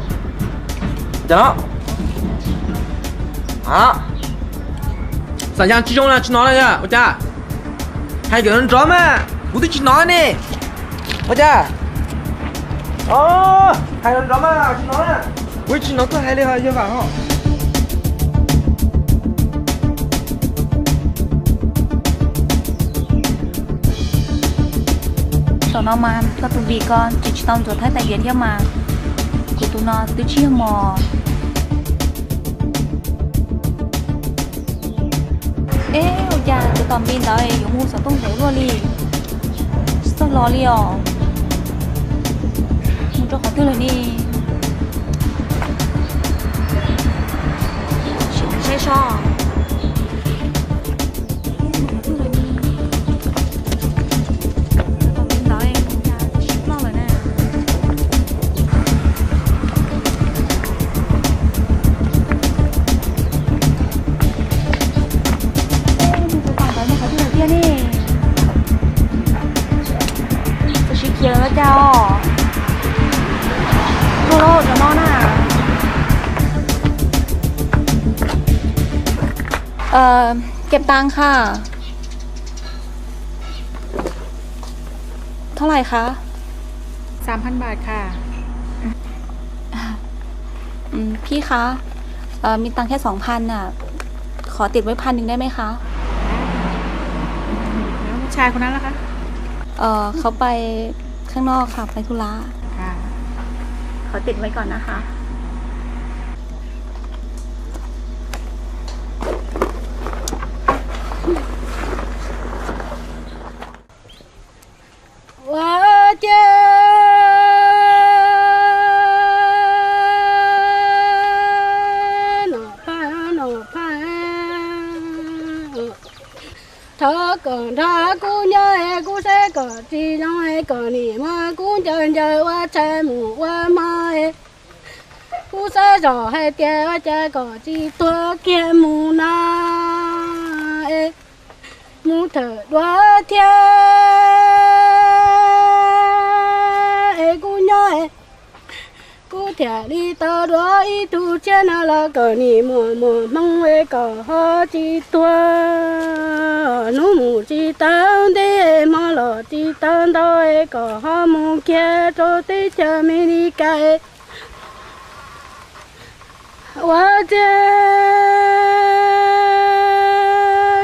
[SPEAKER 6] chào sản yang chi trong là chi nói này nha cha hai cái人 drama bố tôi chi nói nè cha hai cái drama chi nói nè bố chi nói có hai lời như vậy hả
[SPEAKER 1] tụi nó mà có tụi bị con chỉ tao rồi thấy tại viện theo mà của tụi nó tụi chia mò ôi cha tụi tao bên đó ấy dùng mua sao tung thế luôn đi sao lo li à mua cho khó tiêu rồi đi sẽ saoเจ้าโลโลจะนอนอ่ะเก็บตังค่ะเท่าไหร่คะ
[SPEAKER 10] 3,000 บาทค่ะ
[SPEAKER 1] พี่คะมีตังแค่ 2,000 น่ะขอติดไว้1,000ได้ไหมคะ
[SPEAKER 10] แล้วผู้ชายคนนั้นล่ะคะ
[SPEAKER 1] เขาไปข้างนอกค่ะไปธุระ
[SPEAKER 10] ค่ะ
[SPEAKER 1] ขอติดไว้ก่อนนะคะว้าเจ้าหนูพาthơ còn thơ cô nhớ cô sẽ có chỉ nói có niệm mà cô chờ chờ qua trái mù qua mai cô
[SPEAKER 7] cú sa rò hay tia cha có chi tua kia mù na mù thở đoá thia cú nhoi cú thia đi tao đoá ý tu trên là cờ nì mùa mùa mong về cờ ho chi tua nụ mù chi tao để mà lò chi tao đâu cờ ho mù kia cho tới chờ mình đi cái我这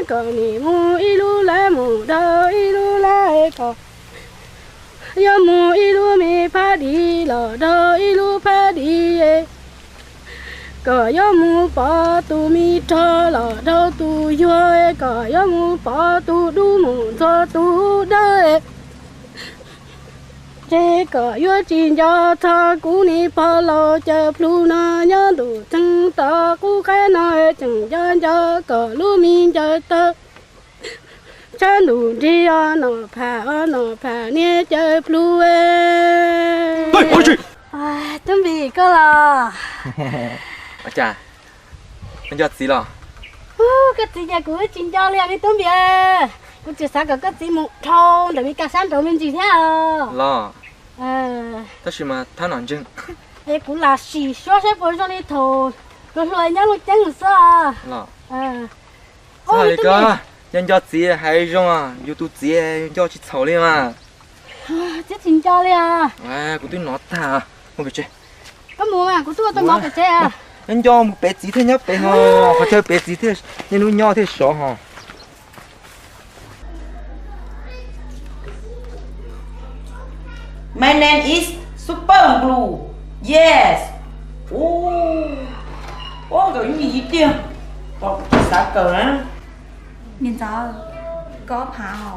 [SPEAKER 7] 个你木一路来木到一路来个，要木一路没爬地了，到一路爬地耶。个要木把土米着了，到土约个要木把土土木做土的。这个月金家他姑你怕老家铺那呀路正大姑开那正家家个路民家的，山路这呀那爬你家铺哎。
[SPEAKER 6] 对，我去。
[SPEAKER 7] 哎，准备个了。
[SPEAKER 6] 阿姐，你叫gì了？cái
[SPEAKER 7] gì nhà của chính cho liền đi tôm bia, của chỉ sáng cái gì một thâu, để bị cả sáng trâu mình chỉ theo.
[SPEAKER 6] là但是嘛，他难整。
[SPEAKER 7] 哎，古拉西说些不让你投，我说人家我真是啊。
[SPEAKER 6] là
[SPEAKER 7] 哦，
[SPEAKER 6] 那个人家自己还用啊，有都自己要去操练嘛。
[SPEAKER 7] 这真教练。
[SPEAKER 6] 哎，我对拿他，我别去。
[SPEAKER 7] cái mùa mà của tôi mau phải chơi à.
[SPEAKER 6] Nhân do một bé chỉ thế nhá bé ho, họ chơi bé chỉ thế, nên nó nhỏ thế sợ ha.
[SPEAKER 5] My name is Super Blue. Yes. Cái gì chứ? Có sao cờ á?
[SPEAKER 1] Nhìn sao? Có phá hả?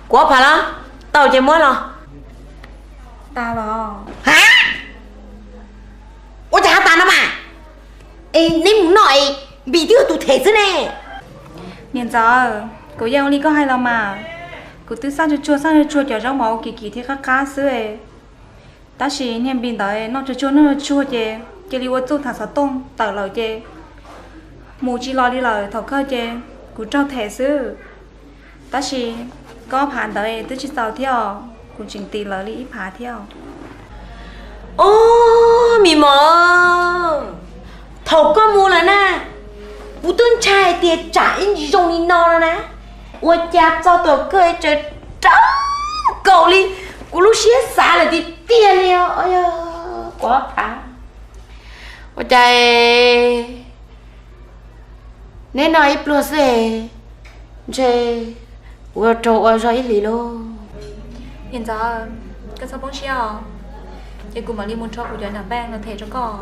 [SPEAKER 5] Có phá đó? Tao chơi mới lo.
[SPEAKER 1] Ta lo.
[SPEAKER 5] Hả? Ủa chả ta nó mà. Ê, nếu muốn nói bị đưa tụi thế chứ nè.
[SPEAKER 1] Nhìn sao? Cô yêu đi có hay là mà. Cô tự sang cho chua cho rau máu kỳ thì khá khá xưa ấy. Ta chỉ niệm bình đấy nó cho nó chua chứ. Chứ li vô thằng sao tông tờ lầu chứ. Mù chỉ lo đi lời thầu khơi chứ. Cô trao thẻ xưa. Ta chỉ có phản đấy tôi chỉ sao theo. Cô chỉnh tì lời đi phá theo.
[SPEAKER 5] Ô, mì mờ. Thầu có mua là nè. Bố tên trai tiệt trả in gì trong đi nó nè. Ủa chạp sao tôi cười trời trắng cậu đi. Cô lúc xế xa là đi tiền đi. Ôi da, quá phá. Ủa trời. Nên nói ít luôn xe. Trời. Ủa trâu ôi ra ít lì luôn.
[SPEAKER 1] Nhìn sao? Cái sao bóng xíu. Chứ cô mà đi muốn cho cô cho nằm bang là thể cho có.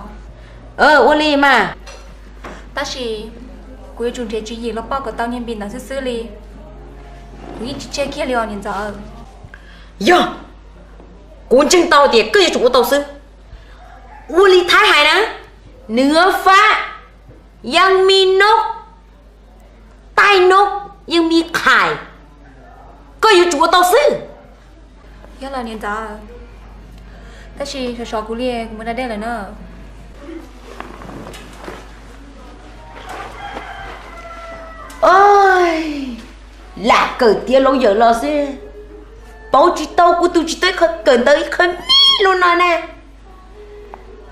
[SPEAKER 5] Ủa lì mà.
[SPEAKER 1] Ta chỉ cô yêu chung thế chứ gì nó bao của tao nhân bình đang xử lý. Cô yêu chơi kia liền nhìn sao?
[SPEAKER 5] Yo. Cô chân tao thì cứ chủ tao sư. Ủa lì thái hại nè. Nửa phá. Yang mi nốc. Tai nốc. Yang mi khải. Cứ yêu chủ tao sư.
[SPEAKER 1] Nhớ là nhìn sao? Ta chỉ cho cô liền cô mới đã đây là nữa.
[SPEAKER 5] Ôi là cờ tia lâu giờ lo xe. Bảo chị tao của tôi chỉ tới cần tới không biết luôn rồi nè.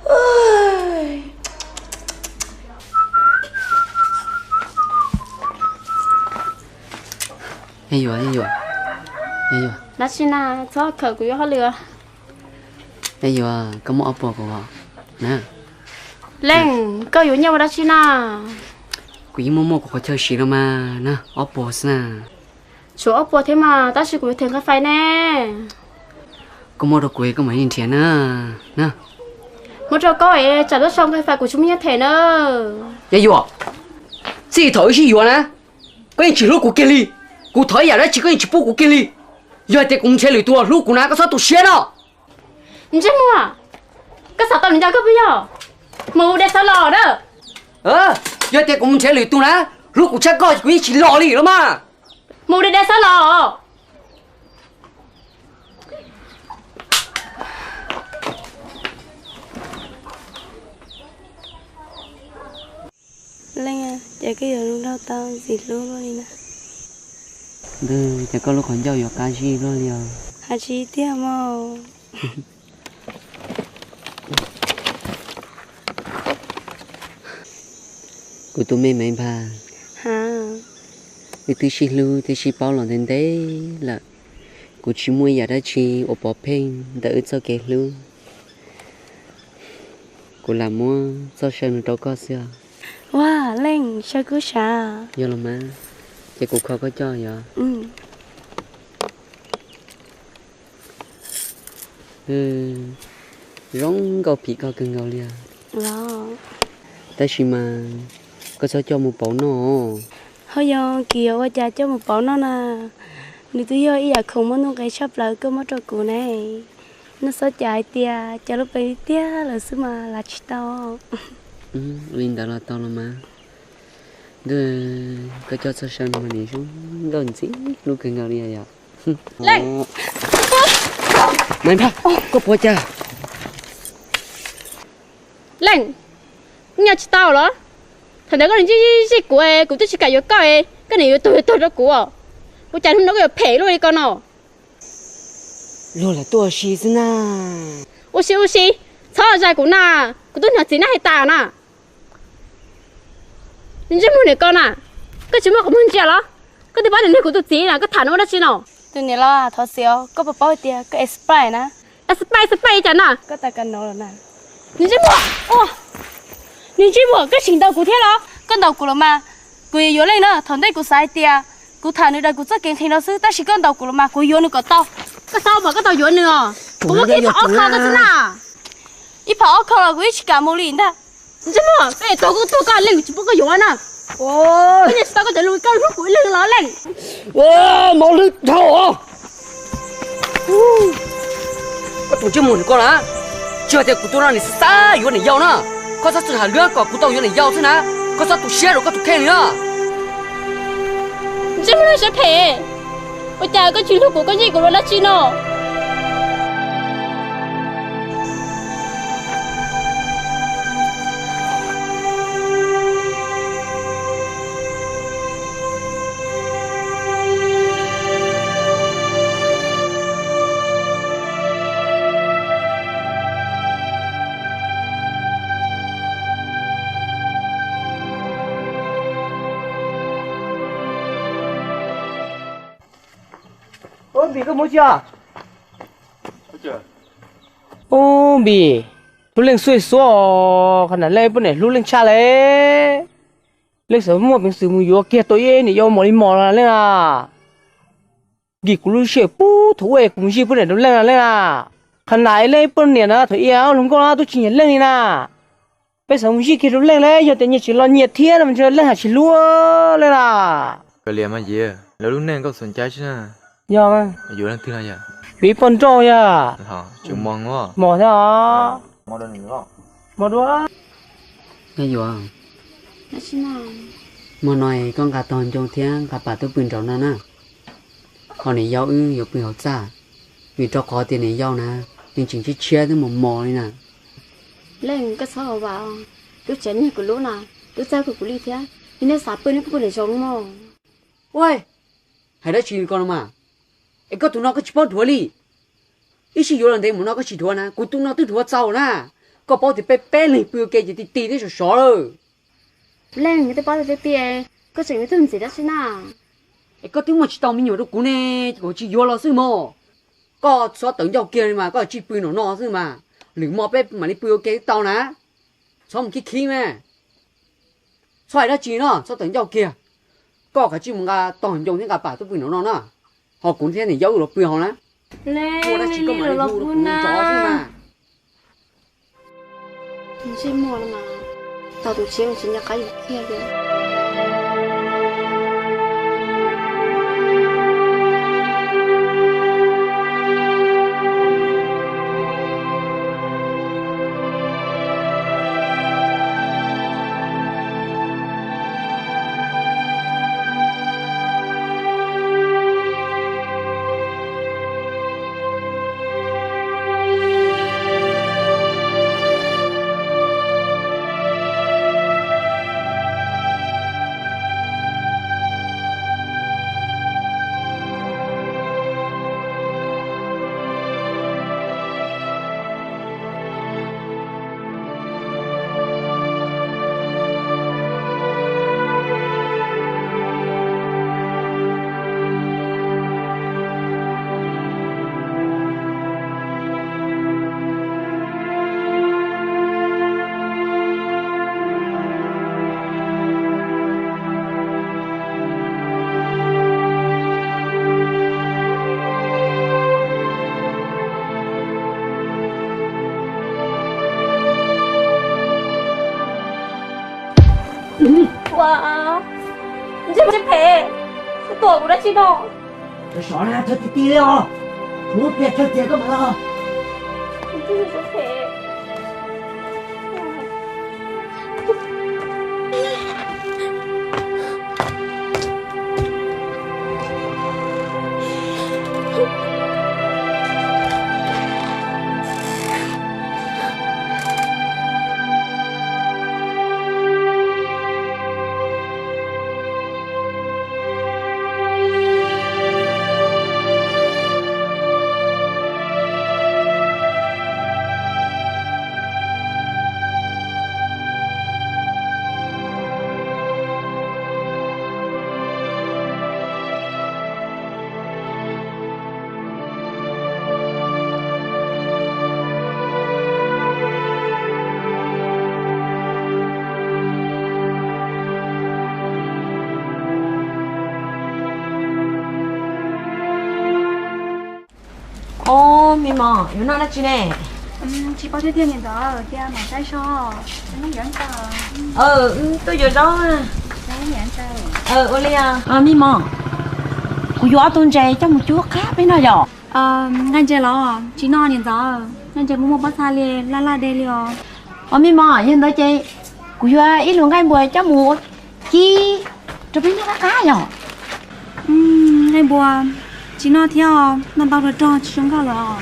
[SPEAKER 5] Ôi
[SPEAKER 4] Ê dùa
[SPEAKER 7] Đó xin à, cho khởi của họ lừa.
[SPEAKER 4] Ê dùa, có một ốp bò của họ nè.
[SPEAKER 7] Lên, có yếu nhau đó xin à.
[SPEAKER 4] Quý mô của họ chơi xí đâu mà nè, ốp bò nè.
[SPEAKER 7] Chú ốp bò thế mà, ta chỉ của thêm cái phải nè.
[SPEAKER 4] Có một đồ quế có mấy nhìn tiền nè.
[SPEAKER 7] Một trò có ấy, trả đất xong cái phải của chúng mình thể nữa.
[SPEAKER 4] Ê dùa, gì thổi xí dùa nè. Có anh chỉ lúc của kia đi. Cô thổi giả đó chỉ có anh chỉ bố của kia đi. Giờ thì cũng chơi lưỡi tua lúc của nó có sao tụi xe đó.
[SPEAKER 7] Anh chứ mua à? Cái sao tao mình ra có bây giờ? Mù để sao lò đó.
[SPEAKER 4] Giờ thì cũng chơi lưỡi tua nè. Lúc của chắc coi chỉ lò đi đó mà.
[SPEAKER 7] Mù để sao lò. lên à giờ cái giờ lúc đâu tao gì luôn rồi nè
[SPEAKER 4] Đưa cho con lúc còn giàu có cái gì luôn liền
[SPEAKER 7] hà chi tiếc mà
[SPEAKER 4] của tụi mình mấy bà
[SPEAKER 7] hả
[SPEAKER 4] cái thứ xí lưu thứ xí bao lần đến đấy là của chị mua nhà đó chị ở bỏ pin đỡ cho cái lưu của làm mua cho xem đâu có sao
[SPEAKER 7] wow lên sao cứ sao
[SPEAKER 4] do là má chị cũng không có cho vậy rong gạo bị gạo cưng gạo liền
[SPEAKER 7] đó
[SPEAKER 4] tại vì mà có sao cho một bộ nó
[SPEAKER 7] hơi giờ kiểu ở cha cho một bảo nó nè nếu tôi giờ ý là không muốn cái shop lại cơ mất rồi cụ này nó sẽ chạy tia cho lúc bây tia là xứ mà là chỉ tao
[SPEAKER 4] Linh đã là tao là má đưa cái cho sao xem mà đi xuống gần gì lúc cưng gạo đi à
[SPEAKER 7] lên
[SPEAKER 4] mày ba có bố cha
[SPEAKER 7] lên nhà chỉ tao đó thằng đó có gì của em cũng chỉ cả vô coi cái này tôi đó của bố cha nó cái phê luôn đi con nào
[SPEAKER 4] rồi là tôi xí thế na
[SPEAKER 7] ô xí sao ra của na của tôi nói gì na hay ta na nhưng chứ muốn này con à cái chuyện mà cũng muốn chia đó cái thứ ba này của tôi gì là cái thằng nó đó chứ nào tôi nhớ là thọ xíu có bảo bảo tiền cái spray na spray chẳng à cái ta cần nó là nè nhưng chứ mua ô nhưng chứ mua cái trình độ của thế đó cái đầu của nó mà của yếu lên nữa thằng đây của sai tiền của thằng nữa đây của rất kinh thì nó sư ta chỉ cái đầu của nó mà của yếu nữa có tao cái sao mà cái tao yếu nữa của nó cái pháo khao đó chứ nào ít pháo khao là của ít cả một liền đó nhưng chứ mua cái tôi cái lên chỉ bố cái yếu nữa ôi cái này sao có thể lùi cao lúc của lên nó lên
[SPEAKER 4] wow mau lên thầu à có tổ chức muốn con á chưa thì của tôi là này xa yếu này giàu nữa có sao sự hạt lúa có của tôi yếu này giàu thế nào có sao tụi xe rồi có tụi khen nữa
[SPEAKER 7] chứ nó sẽ phê ôi cha cái chuyện của cái gì của nó là chi nó
[SPEAKER 9] ô bị có mua chưa ô bị lúc lên xuôi xóa khả năng lên bên này lúc lên cha lên lên sớm mua bình sứ mua vô kia tối ấy này vô mò đi mò là lên à gì cũng lúc xưa bố thú ấy cũng gì bên này nó lên à khả năng lên bên này nó thôi eo không có tôi chỉ nhận lên đi nè bây giờ không gì kia nó lên giờ tự nhiên chỉ lo nhiệt thiên mà chưa lên hạt chỉ lúa lên à
[SPEAKER 6] cái liềm mà gìแล้วlúc này có sân trái chứ na
[SPEAKER 9] giờ mà
[SPEAKER 6] อยู่นั่นที่ไหนอ่ะ
[SPEAKER 9] bị phân trò ya
[SPEAKER 6] hả chịu mong quá
[SPEAKER 9] mò thế à
[SPEAKER 6] mong đơn nữa
[SPEAKER 9] mò đó
[SPEAKER 4] nghe vô không
[SPEAKER 7] là chi nào
[SPEAKER 4] mà nói con cả toàn trong thiên cả bà tôi bình trọng nè nè còn này giàu ư giàu bình học xa vì cho có tiền này giàu nè nhưng chỉ chia tới một mò này nè
[SPEAKER 7] lên cái sao vào tôi chén như của lúa nào tôi sao của ly thế nên sắp bên nó cũng để giống mà
[SPEAKER 4] ôi hay đó chuyện con mà em có tụi nó có chỉ bao đùa đi ít khi vô lần đấy muốn nó có chỉ đùa nè của tụi nó tự đùa giàu nè có bao thì bé này bự cái gì thì đấy rồi xóa rồi
[SPEAKER 7] lên người ta bảo là tiền có chuyện với gì đó chứ nào
[SPEAKER 4] em có tiếng mà chỉ tao mình nhiều đâu cú nè có chỉ vô là sư mò có xóa tưởng giàu kia mà có chỉ bự nó sư mà lửng mò bé mà đi bự cái tao nè xóa một cái khí mà xóa đó chỉ nó xóa tưởng giàu kia có cả chỉ một cái toàn dùng những cái bà tôi bự nó nè họ cũng thế này giàu được bự họ nè
[SPEAKER 7] lên
[SPEAKER 4] chỉ có mà đi thu được chó thôi mà
[SPEAKER 7] chỉ mua mà tao tụi chị chỉ nhắc cái kia rồi
[SPEAKER 1] Chị phê Tuổi của đã chị đâu
[SPEAKER 9] Tôi xóa ra cho chị tí rồi Muốn biết cho chị có mà lo
[SPEAKER 1] Chị phê
[SPEAKER 5] Ô, mi mò, yếu nó chị nè.
[SPEAKER 1] Chị bao nhiêu tiền hiện đó, kia mà sai so, nó dẫn tờ.
[SPEAKER 5] Tôi vừa đó.
[SPEAKER 1] Nó dẫn tờ.
[SPEAKER 5] Olia. Mi mò. Cô gió tôn trẻ cho một chút khác bên nào rồi.
[SPEAKER 1] Ngay chơi lo, chị non hiện đó, ngay chơi mua bát xa lê, la đê liò.
[SPEAKER 5] Mi mò, hiện đó chị. Cô gió ít luôn ngay bùa cho một chi, cho bên nó cá rồi.
[SPEAKER 1] Ngay bùa. Chị nói theo, nó bao giờ cho chị không có rồi.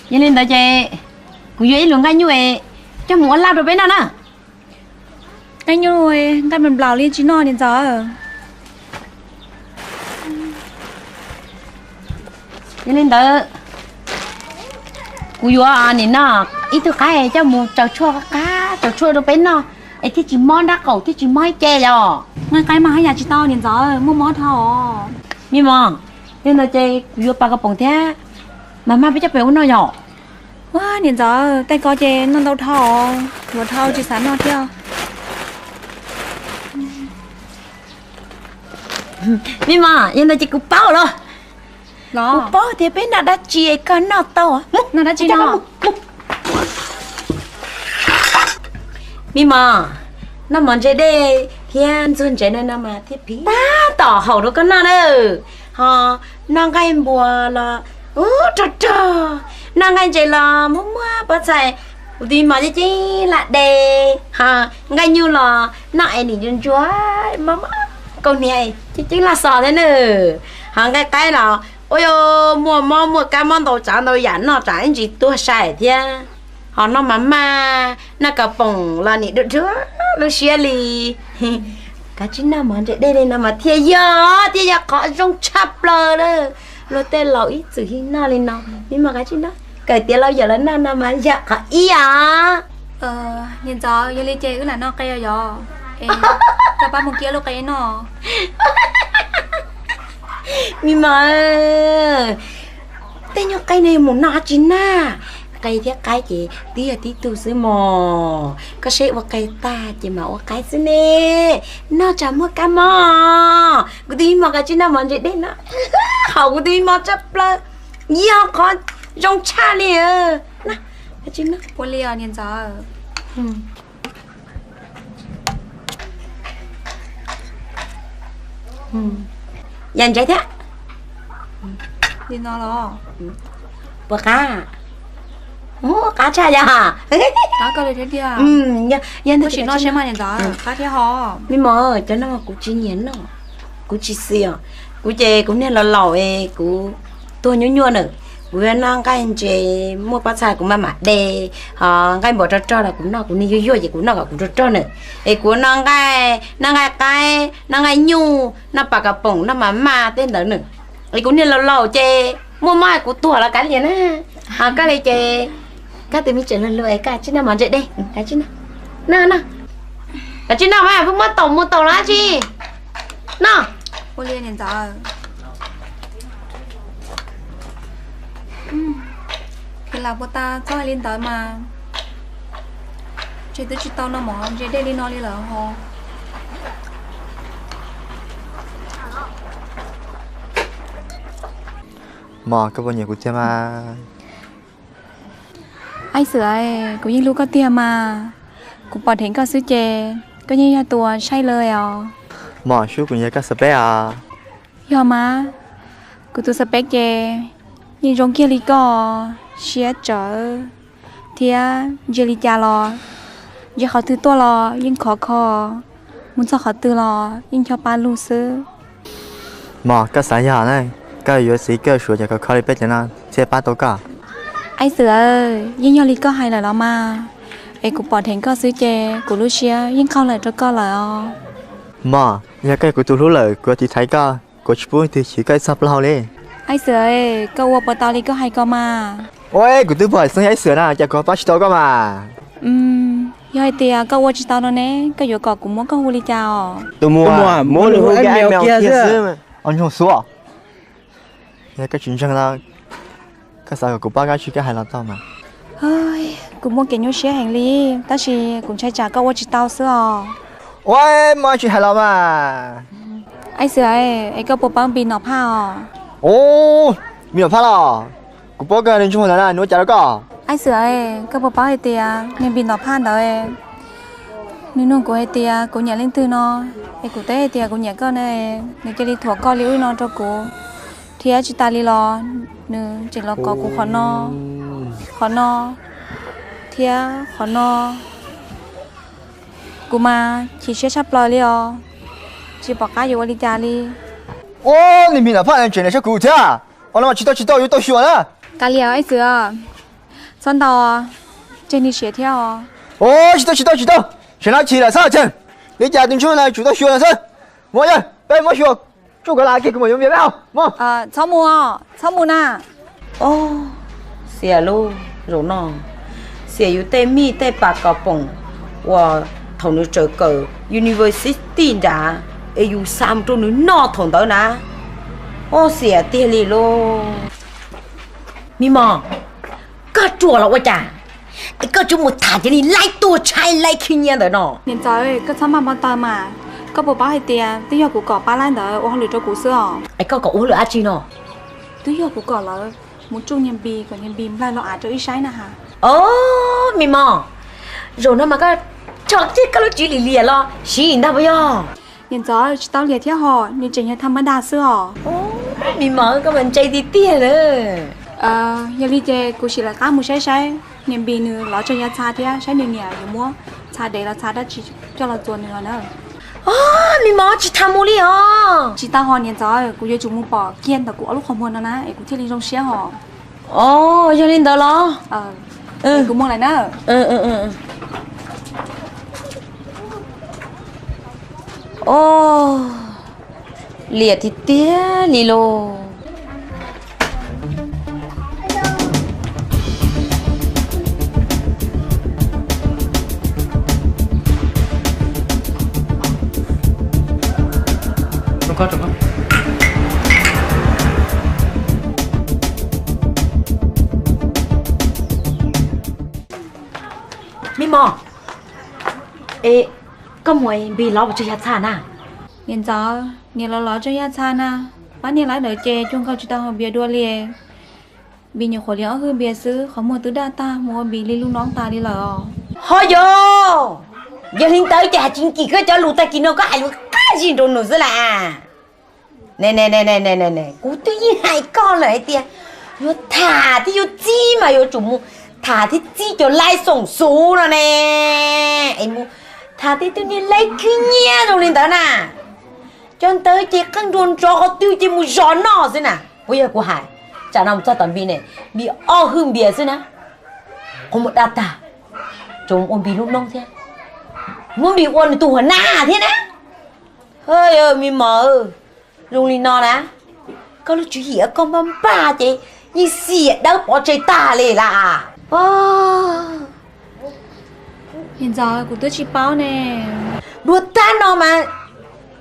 [SPEAKER 5] Vậy nên đó chị, cô dễ luôn cái như vậy, cho muốn làm được bên nào nè.
[SPEAKER 1] Cái như rồi, cái mình bảo lên chị nói đến giờ.
[SPEAKER 5] Vậy nên đó, cô dễ nên nó ít thứ cái cho muốn chào chua được bên nào. Ấy thì chỉ món đá cầu thì chỉ mới chè rồi.
[SPEAKER 1] Ngay cái mà hai nhà chị tao đến giờ, mua món thao.
[SPEAKER 5] Nhưng mà, nên là chị vừa bà cái bông thế, mà biết chấp béo nó nhỏ.
[SPEAKER 1] Wow, đến giờ tay có chị nó đâu thao, vừa thao chị sẵn nó theo.
[SPEAKER 5] Nhưng mà, nên là chị cũng bao rồi.
[SPEAKER 1] Đó.
[SPEAKER 5] Cũng bao thì bên nào đã chia cái nó to.
[SPEAKER 1] Nó đã chia nó.
[SPEAKER 5] Nhưng mà, nó mòn chế đây thiên xuân chế nên nó mà thiết phí ta tỏ hậu đó cái nó nữa nó ngay bùa là trời nó ngay chế là muốn bắt chạy thì mà chứ là đề ngay như là nó ai đi chân chúa mà câu này chứ là sợ thế nữa cái là ôi mua cái món đồ chán đồ dán nó chán gì tôi xài thế nó mà nó cả bông là nị được chưa nó xia lì cái chính nào mà đây đây nào mà thiệt giờ có trong chắp lờ đó lo tên lão ít chữ hình nào lên nào nhưng mà cái chính đó cái tiền lâu giờ là nào mà dạ có ý
[SPEAKER 1] nhìn giờ giờ lên chơi cái là nó cây rồi cái ba một kia lo cây nó
[SPEAKER 5] nhưng mà tên nhau cây này một nọ chính à cây thế cái chị tí tu xứ mò có sẽ vào cây ta chỉ mà vào cái xứ nè nó chả mua cá mò cái tí mà cái chuyện nào mà chị đấy nó hậu cái tí mà chấp là giờ có trong cha nè nè cái chuyện nó
[SPEAKER 1] bố lia nhìn giờ
[SPEAKER 5] dành trái thế
[SPEAKER 1] đi nó lo
[SPEAKER 5] bữa cá cá cha ya
[SPEAKER 1] cá cái đấy kia
[SPEAKER 5] nhân
[SPEAKER 1] tôi chỉ nói xem mà nhìn giờ cá thế họ
[SPEAKER 5] mi mờ cho nó cũng chỉ nhện nó cũng chỉ xìa cũng chè cũng nên là lẩu cũng tôi nhua nữa vừa năng cái anh chè mua bát xài cũng mà đề cái bỏ cho là cũng nó cũng như vui vậy cũng nó cũng cho nữa cũng năng cái nhu nó bạc cái bông nó mà tên đó nữa cũng nên là lẩu chè mua mai của tuổi là cái gì nè cái này chè cái từ mình chuyển lần lười cái chứ nào mà vậy đây cái chứ nào nè cái chứ nào mà không mất tổng một tổng lá chi nào
[SPEAKER 1] bố lia nhìn giờ thì là bố ta cho lên tới mà chị tới chị tao nó mỏ chị đây đi nó đi lỡ hồ
[SPEAKER 6] mò cái bao nhiêu của cha mà
[SPEAKER 1] ai sửa ai cũng như lúc có tiền mà cũng bỏ thỉnh cao sư chè ก็ยังยาตัวใช่เลยอ๋อ
[SPEAKER 6] หมอชูคุณยายก็สเปะ
[SPEAKER 1] ยอมมากูตัวสเปกเจยังจงเกียริก็เชียเจอเทียเจริจารอยังเขาตื้อตัวรอยังขอคอมุนจะขอตื้อรอยังชอบปาลูซื้อ
[SPEAKER 6] หมอก็สายยาเลยก็อยู่สีก็ชัวจะก็เข้าไปเป็นจังนะเจ็บป้าตัวก็
[SPEAKER 1] ไอเสือยังยอลิก็ให้เลยแล้วมาไอกูปอดเห็นก็ซื้อเจกูรู้เชียยังเข้าเลยจะก็เลยอ๋อ
[SPEAKER 6] หมอยังก็กูตัวรู้เลยกูที่ไทยก็กูช่วยที่ชี้ก็ซับเราเลย
[SPEAKER 1] ไอเสือก็วัวปอตอลิก็ให้ก็มา
[SPEAKER 6] โอ้ยกูตัวบ่อยซื้อไอ้เสือนะจะก็ป้าชิโตก็มา
[SPEAKER 1] ยายเตียก็ว่าจิตตอนนี้ก็อยู่กับกูมั่วก็ฮูลิจาอ๋อ
[SPEAKER 6] ตัวมัวมัวหรือไอ้แมวเกี้ยซื้ออันนี้说ยังก็จริงจังแล้วก็สาวกูป้าก็ชี้ก็ให้เราต่อมา
[SPEAKER 1] เฮ้ยกูมั่วเก่งอยู่เชียแห่งลีแต่สิกูใช้จ่าก็ว่าจิตตาซื้ออ๋อ
[SPEAKER 6] โอ้ยมาชี้ให้เรามา
[SPEAKER 1] ไอเสือไอก็ปปังปีนอผ้าอ๋อ
[SPEAKER 6] โอ้มีหรอพ่อหรอกูป้าก็เรียนชั่วโมงนั้นหนูจ่ายแล้วก็
[SPEAKER 1] ไอเสือก็ปปังไอเตียเนี่ยปีนอผ้าเด้อนี่นู่นกูไอเตียกูอยากเล่นตื้อเนาะไอกูเต้ไอเตียกูอยากก็เนี่ยนี่จะรีถั่วก็ลิ้วเนาะเจ้ากูเทียจิตาลีรอนึงจิรอก็กูขอนอเทียขอนอกูมาchỉ学差不多了哦，只把家有我的家里。
[SPEAKER 6] 哦，你明了怕人卷了小骨头啊！我他妈知道又到学了。
[SPEAKER 1] 家里有一次啊，算到啊，这里协调啊。
[SPEAKER 6] 哦，知道，现在起来上车，你家庭出来住到学了噻。我呀，别没学，做个垃圾给我用别好，么？
[SPEAKER 1] 草木哦，草木呐。
[SPEAKER 5] 哦，写路rồi nó写有带米带八个泵，我同你这个 university 的，哎有3种你哪同到呢？我写店里咯，咪妈，个做了我家，哎个就没他这里来多菜来去年的呢。
[SPEAKER 1] 现在个他妈妈带嘛，个不包还点，都要กูก่อป้าล้านเด้อ我หรือจะกูซื้ออ๋อ
[SPEAKER 5] ไอ้ก็กูเหลือจีเนาะ
[SPEAKER 1] 都要กูก่อแล้วมุจุยังบีก่อนยังบีมไล่เราอาจจะอีใช้นะฮะ
[SPEAKER 5] 哦，咪妈，rồi nó mà cái chọn chiếc cái lúc chỉ lì lìa lo, xí nào bây giờ?
[SPEAKER 1] 现在只到列天河，你真要他们大事哦。
[SPEAKER 5] 哦，咪妈个问ใจดีเตี้ยเลย
[SPEAKER 1] อย่าลีเจกูสิละก้ามูใช้เนี่ยบีนึงเราจะยัดชาเทียใช้เนี่ยอยู่มัวชาเดเราชาได้จีจะเราตัวนึงเนอะ
[SPEAKER 5] อ๋อ咪妈只ทำมูลี่อ๋อ
[SPEAKER 1] จีตาหอเนี่ยจ้ากูจะจูมูปอเกียนแต่กูเอาลูกของมันนะไอ้กูที่ลิงจงเชี่ยหอ
[SPEAKER 5] อ๋อยังเล่นเด้อเหรอ
[SPEAKER 1] กูมองอะไรเนอะ
[SPEAKER 5] โอ้เหลียดที่เตี้ยลีโล
[SPEAKER 2] 中高
[SPEAKER 5] มิมอก็มวยบีล้อจะยัดชาน่ะ
[SPEAKER 1] hiện giờ nhiều lo cho nhà cha na bán nhiều lái đợi chè chung cao chỉ tao bia đua liền bị nhiều khổ liễu hơn bia xứ khó mua tứ đa ta mua bị li lung nón ta đi lờ
[SPEAKER 5] thôi vô giờ linh tới chả chính kỳ cứ cho lụt ta kỳ nó có ai cái gì đâu nữa là nè cú tự nhiên hai con lại tia yo thả thì yo chi mà yo chủ mu thả thì chi cho lai sổng số rồi nè em mu thả thì tự nhiên lấy kia nhia rồi linh tới nè cho tới chỉ cần đồn cho có tiêu chỉ mu gió nọ thế nè bây giờ cô hải chả nằm cho tầm bi này bị o hương bia thế nè có một đa ta chúng ôn bị lúc nông thế muốn bị ôn tù hả na thế nè hơi ơi mi mờ luôn đi no nè có lúc chú hiểu con bấm ba chị như xì đâu bỏ chơi ta lề là
[SPEAKER 1] hiện giờ của tôi chỉ báo nè
[SPEAKER 5] đùa ta nó mà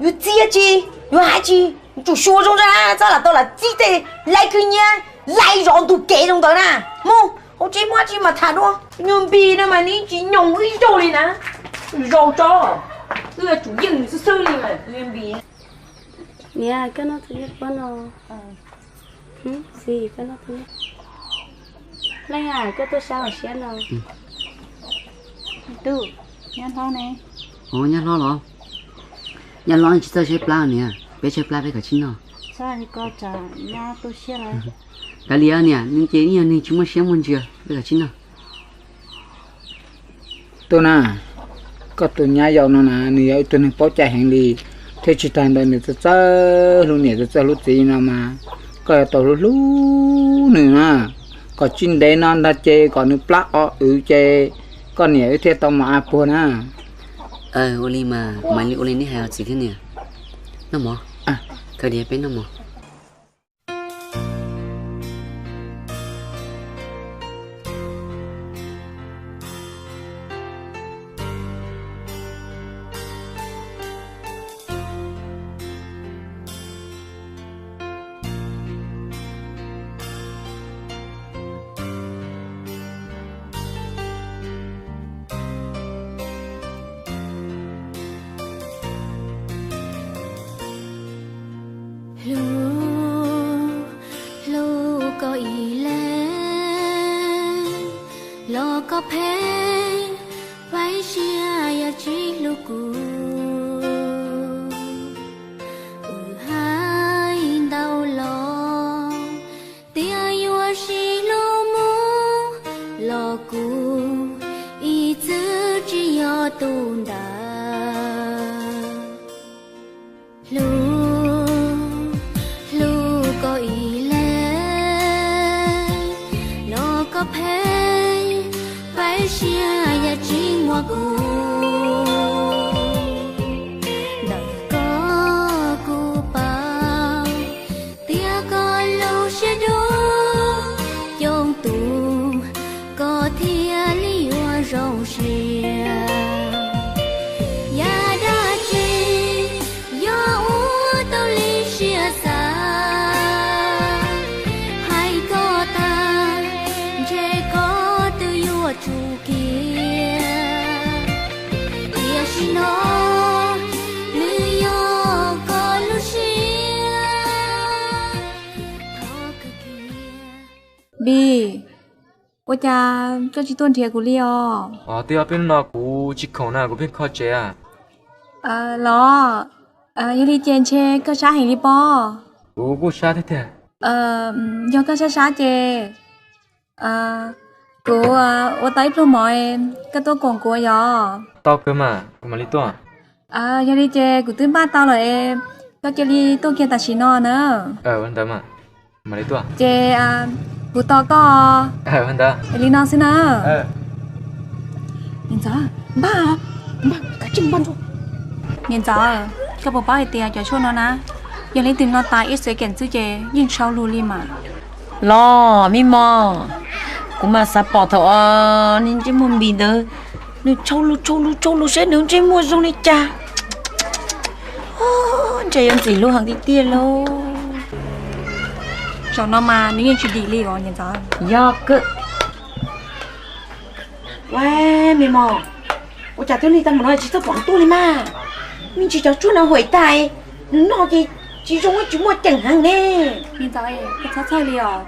[SPEAKER 5] yo chia chi yo hai chi chủ số trong ra sao là tôi là chi thế lại cứ nhá lại rọn tụ kệ trong đó nè mu ông chị mua chi mà thả đua nhung bì nó mà ní chỉ nhung cái rồi đi nè rồi cho tôi là chủ nhân sư sư đi mà nhung bì
[SPEAKER 7] nè cái nó thứ nhất con nó gì cái nó thứ nhất lấy cái tôi sao ở xe nào
[SPEAKER 1] từ nhăn thôi nè
[SPEAKER 4] Ồ nhà lo lo. Nhà lo chỉ chơi pla nè, bé chơi pla với cả chín nào.
[SPEAKER 7] Sao thì có trả nhà tôi xe lại.
[SPEAKER 4] Cái lia nè, nên chế nhà nên chúng mới xem muốn chưa, với cả chín nào.
[SPEAKER 3] Tôi nè, có tôi nhà giàu nó nè, nếu tôi nên bỏ chạy hàng đi, thế chỉ thành đây này tôi chơi luôn nè, tôi chơi lúc gì nào mà, có tôi lúc nữa, có chín đấy non đã chơi, có nước plak ở chơi, có nhiều thế tao mà buồn à.
[SPEAKER 4] Oli mà mày Oli ní hay gì thế nè, nó mỏ, cái gì bên nó mỏ.
[SPEAKER 11] có phê váy chia ya chỉ lu cu hai đau lo tia yua shi lu mu lo cu y tư chỉ yo tu da lu lu có ý lệ lo có phê váy chia ya chỉ mua cu rong xia ya đã chi yo u tao li xia xa hay có ta chê có tự yo chu kia kia xin nó nữ yo có lu xia thọ cơ kia
[SPEAKER 1] bi ôi cha cho chị tuân thiệt của Leo
[SPEAKER 6] thì ở bên nó cũng chỉ khẩu nào cũng biết khó chế
[SPEAKER 1] lo yêu đi chèn chè có sáng hình đi po
[SPEAKER 6] cũng sao thế thế
[SPEAKER 1] do có sáng chè cô ô tay pro mọi cái tôi còn cô giờ
[SPEAKER 6] tao cơ mà lý to
[SPEAKER 1] yêu đi chè của tôi ba tao rồi em có chơi đi tôi kia ta chỉ nó nữa
[SPEAKER 6] vấn đề mà lý to
[SPEAKER 1] chè cụ to có
[SPEAKER 6] vấn đề
[SPEAKER 1] lý nó xin nữa nhìn rõ ba cả chừng ban rồi nhìn rõ cái bộ bao tiền cho cho nó nè giờ lấy tiền nó tài ít sẽ kiện chứ chè nhưng sau luôn đi mà
[SPEAKER 5] lo mi mò cũng mà sắp bỏ thọ nên chỉ muốn bị đỡ nếu châu lu sẽ nướng trên mua xong đi cha trời em chỉ lu hàng đi tiền luôn
[SPEAKER 1] cho nó mà nếu như chuyện đi li rồi nhìn rõ
[SPEAKER 5] do cơ wow mi mò我假对你当么只做广东的嘛，你只叫做那回带，那个只种我就没定行呢。
[SPEAKER 1] nhìn rõ ấy cái sao chơi li rồi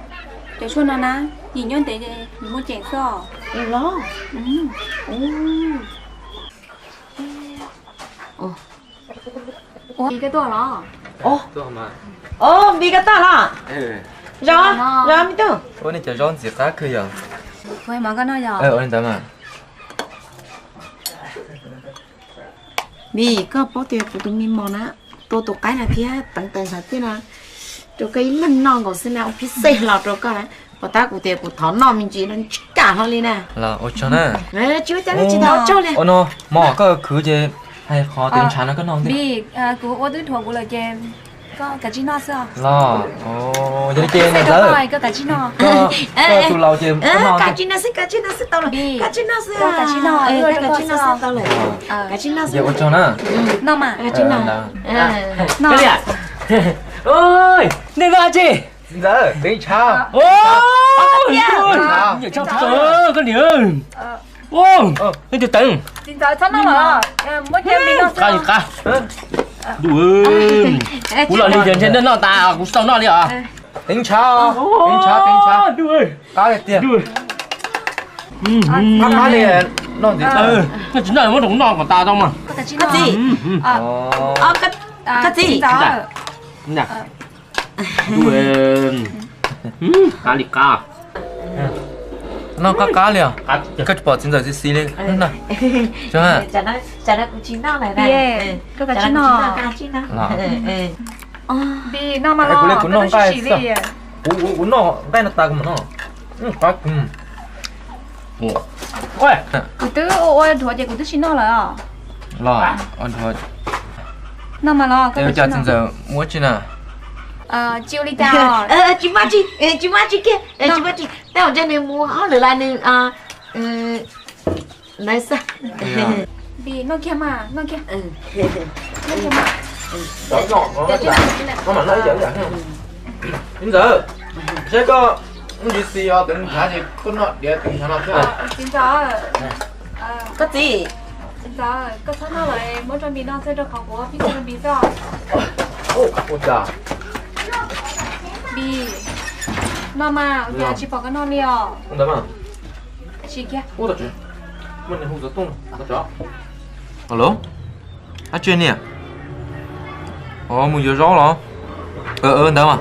[SPEAKER 1] cho cho nó nè nhìn nhon để nhìn mua chèn sao
[SPEAKER 5] lo
[SPEAKER 1] đi cáiตัวเหรอ
[SPEAKER 6] ตัวมา
[SPEAKER 5] bị cái ta là rồi mi tu
[SPEAKER 6] วันนี้จะร้อนสิคะคืออย่าง
[SPEAKER 1] thôi mà cái nó giờ
[SPEAKER 6] วันนี้มา
[SPEAKER 5] vì có bao tiền của tụi mình mò nè tôi tụi cái là phía tận tận sao thế nào tụi cái lần non của xin nào phía xe lọt rồi coi và ta của tiền của thọ non mình chỉ nên cả nó lên nè
[SPEAKER 6] là ở chỗ này
[SPEAKER 5] nè chú ta nó chỉ thọ cho lên
[SPEAKER 6] nó mò có cứ gì hay khó tính chán nó có non
[SPEAKER 1] đi của ô tôi thuộc của lời chèn có cả chi nó sao
[SPEAKER 6] là jadi chèn này
[SPEAKER 1] rồi có cả chi nó
[SPEAKER 6] có tụi lâu chèn có non
[SPEAKER 5] cả chi nó sẽ tao rồi cả chi nó sẽ tao rồi cả chi nó sẽ
[SPEAKER 6] giờ ở chỗ này
[SPEAKER 1] nó mà
[SPEAKER 5] cả chi nó
[SPEAKER 1] nó
[SPEAKER 2] ôi nên ra chị
[SPEAKER 6] giờ tiếng chào
[SPEAKER 2] ôi nhiều chào con nhớ ô cái từ từ
[SPEAKER 1] xin chào thân nó mà mỗi chèn mình nó
[SPEAKER 2] ca gì ca đuổi cú lợn đi trên trên nó ta cú sau nó đi à
[SPEAKER 6] tiếng chào
[SPEAKER 2] đuổi
[SPEAKER 6] có cái tiền
[SPEAKER 2] đuổi
[SPEAKER 6] nó liền nó gì
[SPEAKER 2] cái chuyện này nó đúng non của ta đâu mà.
[SPEAKER 5] Cái gì? Cái gì?
[SPEAKER 2] Nè. Quên. Cá lì cá.
[SPEAKER 6] nó cá liền cái bỏ trên giờ xí lên nè cho hả
[SPEAKER 5] chả nó cũng chín nó này
[SPEAKER 1] này cái chín nó đi nó mà lo cái xí đi
[SPEAKER 6] uống nó cái nó ta mà nó cá
[SPEAKER 2] ôi
[SPEAKER 1] cụ tứ ôi thua gì cụ tứ chín nó là
[SPEAKER 6] ăn thôi
[SPEAKER 1] nó mà lo cái
[SPEAKER 6] trên giờ mua chi nào
[SPEAKER 1] chiêu đi tao
[SPEAKER 5] chị má chị kia chị má chị tao cho nên mua họ được lại nên nói sao
[SPEAKER 1] đi nó kia mà nó kia mà
[SPEAKER 6] nó mà nói dở bây giờ sẽ có gì xì ở từng tháng thì con nọ để từng tháng nào chứ
[SPEAKER 1] xin chào
[SPEAKER 5] có gì
[SPEAKER 1] xin chào có sao nó lại muốn chuẩn bị nó sẽ được học củaพี่chuẩn bị sao
[SPEAKER 6] ôi trời
[SPEAKER 1] đi nó mà nhà chị bỏ cái nó đi à
[SPEAKER 6] không đâm à
[SPEAKER 1] chị kia
[SPEAKER 6] ôi trời mình này không có tung nó chó alo chuyện nè mình vừa rõ rồi đâu mà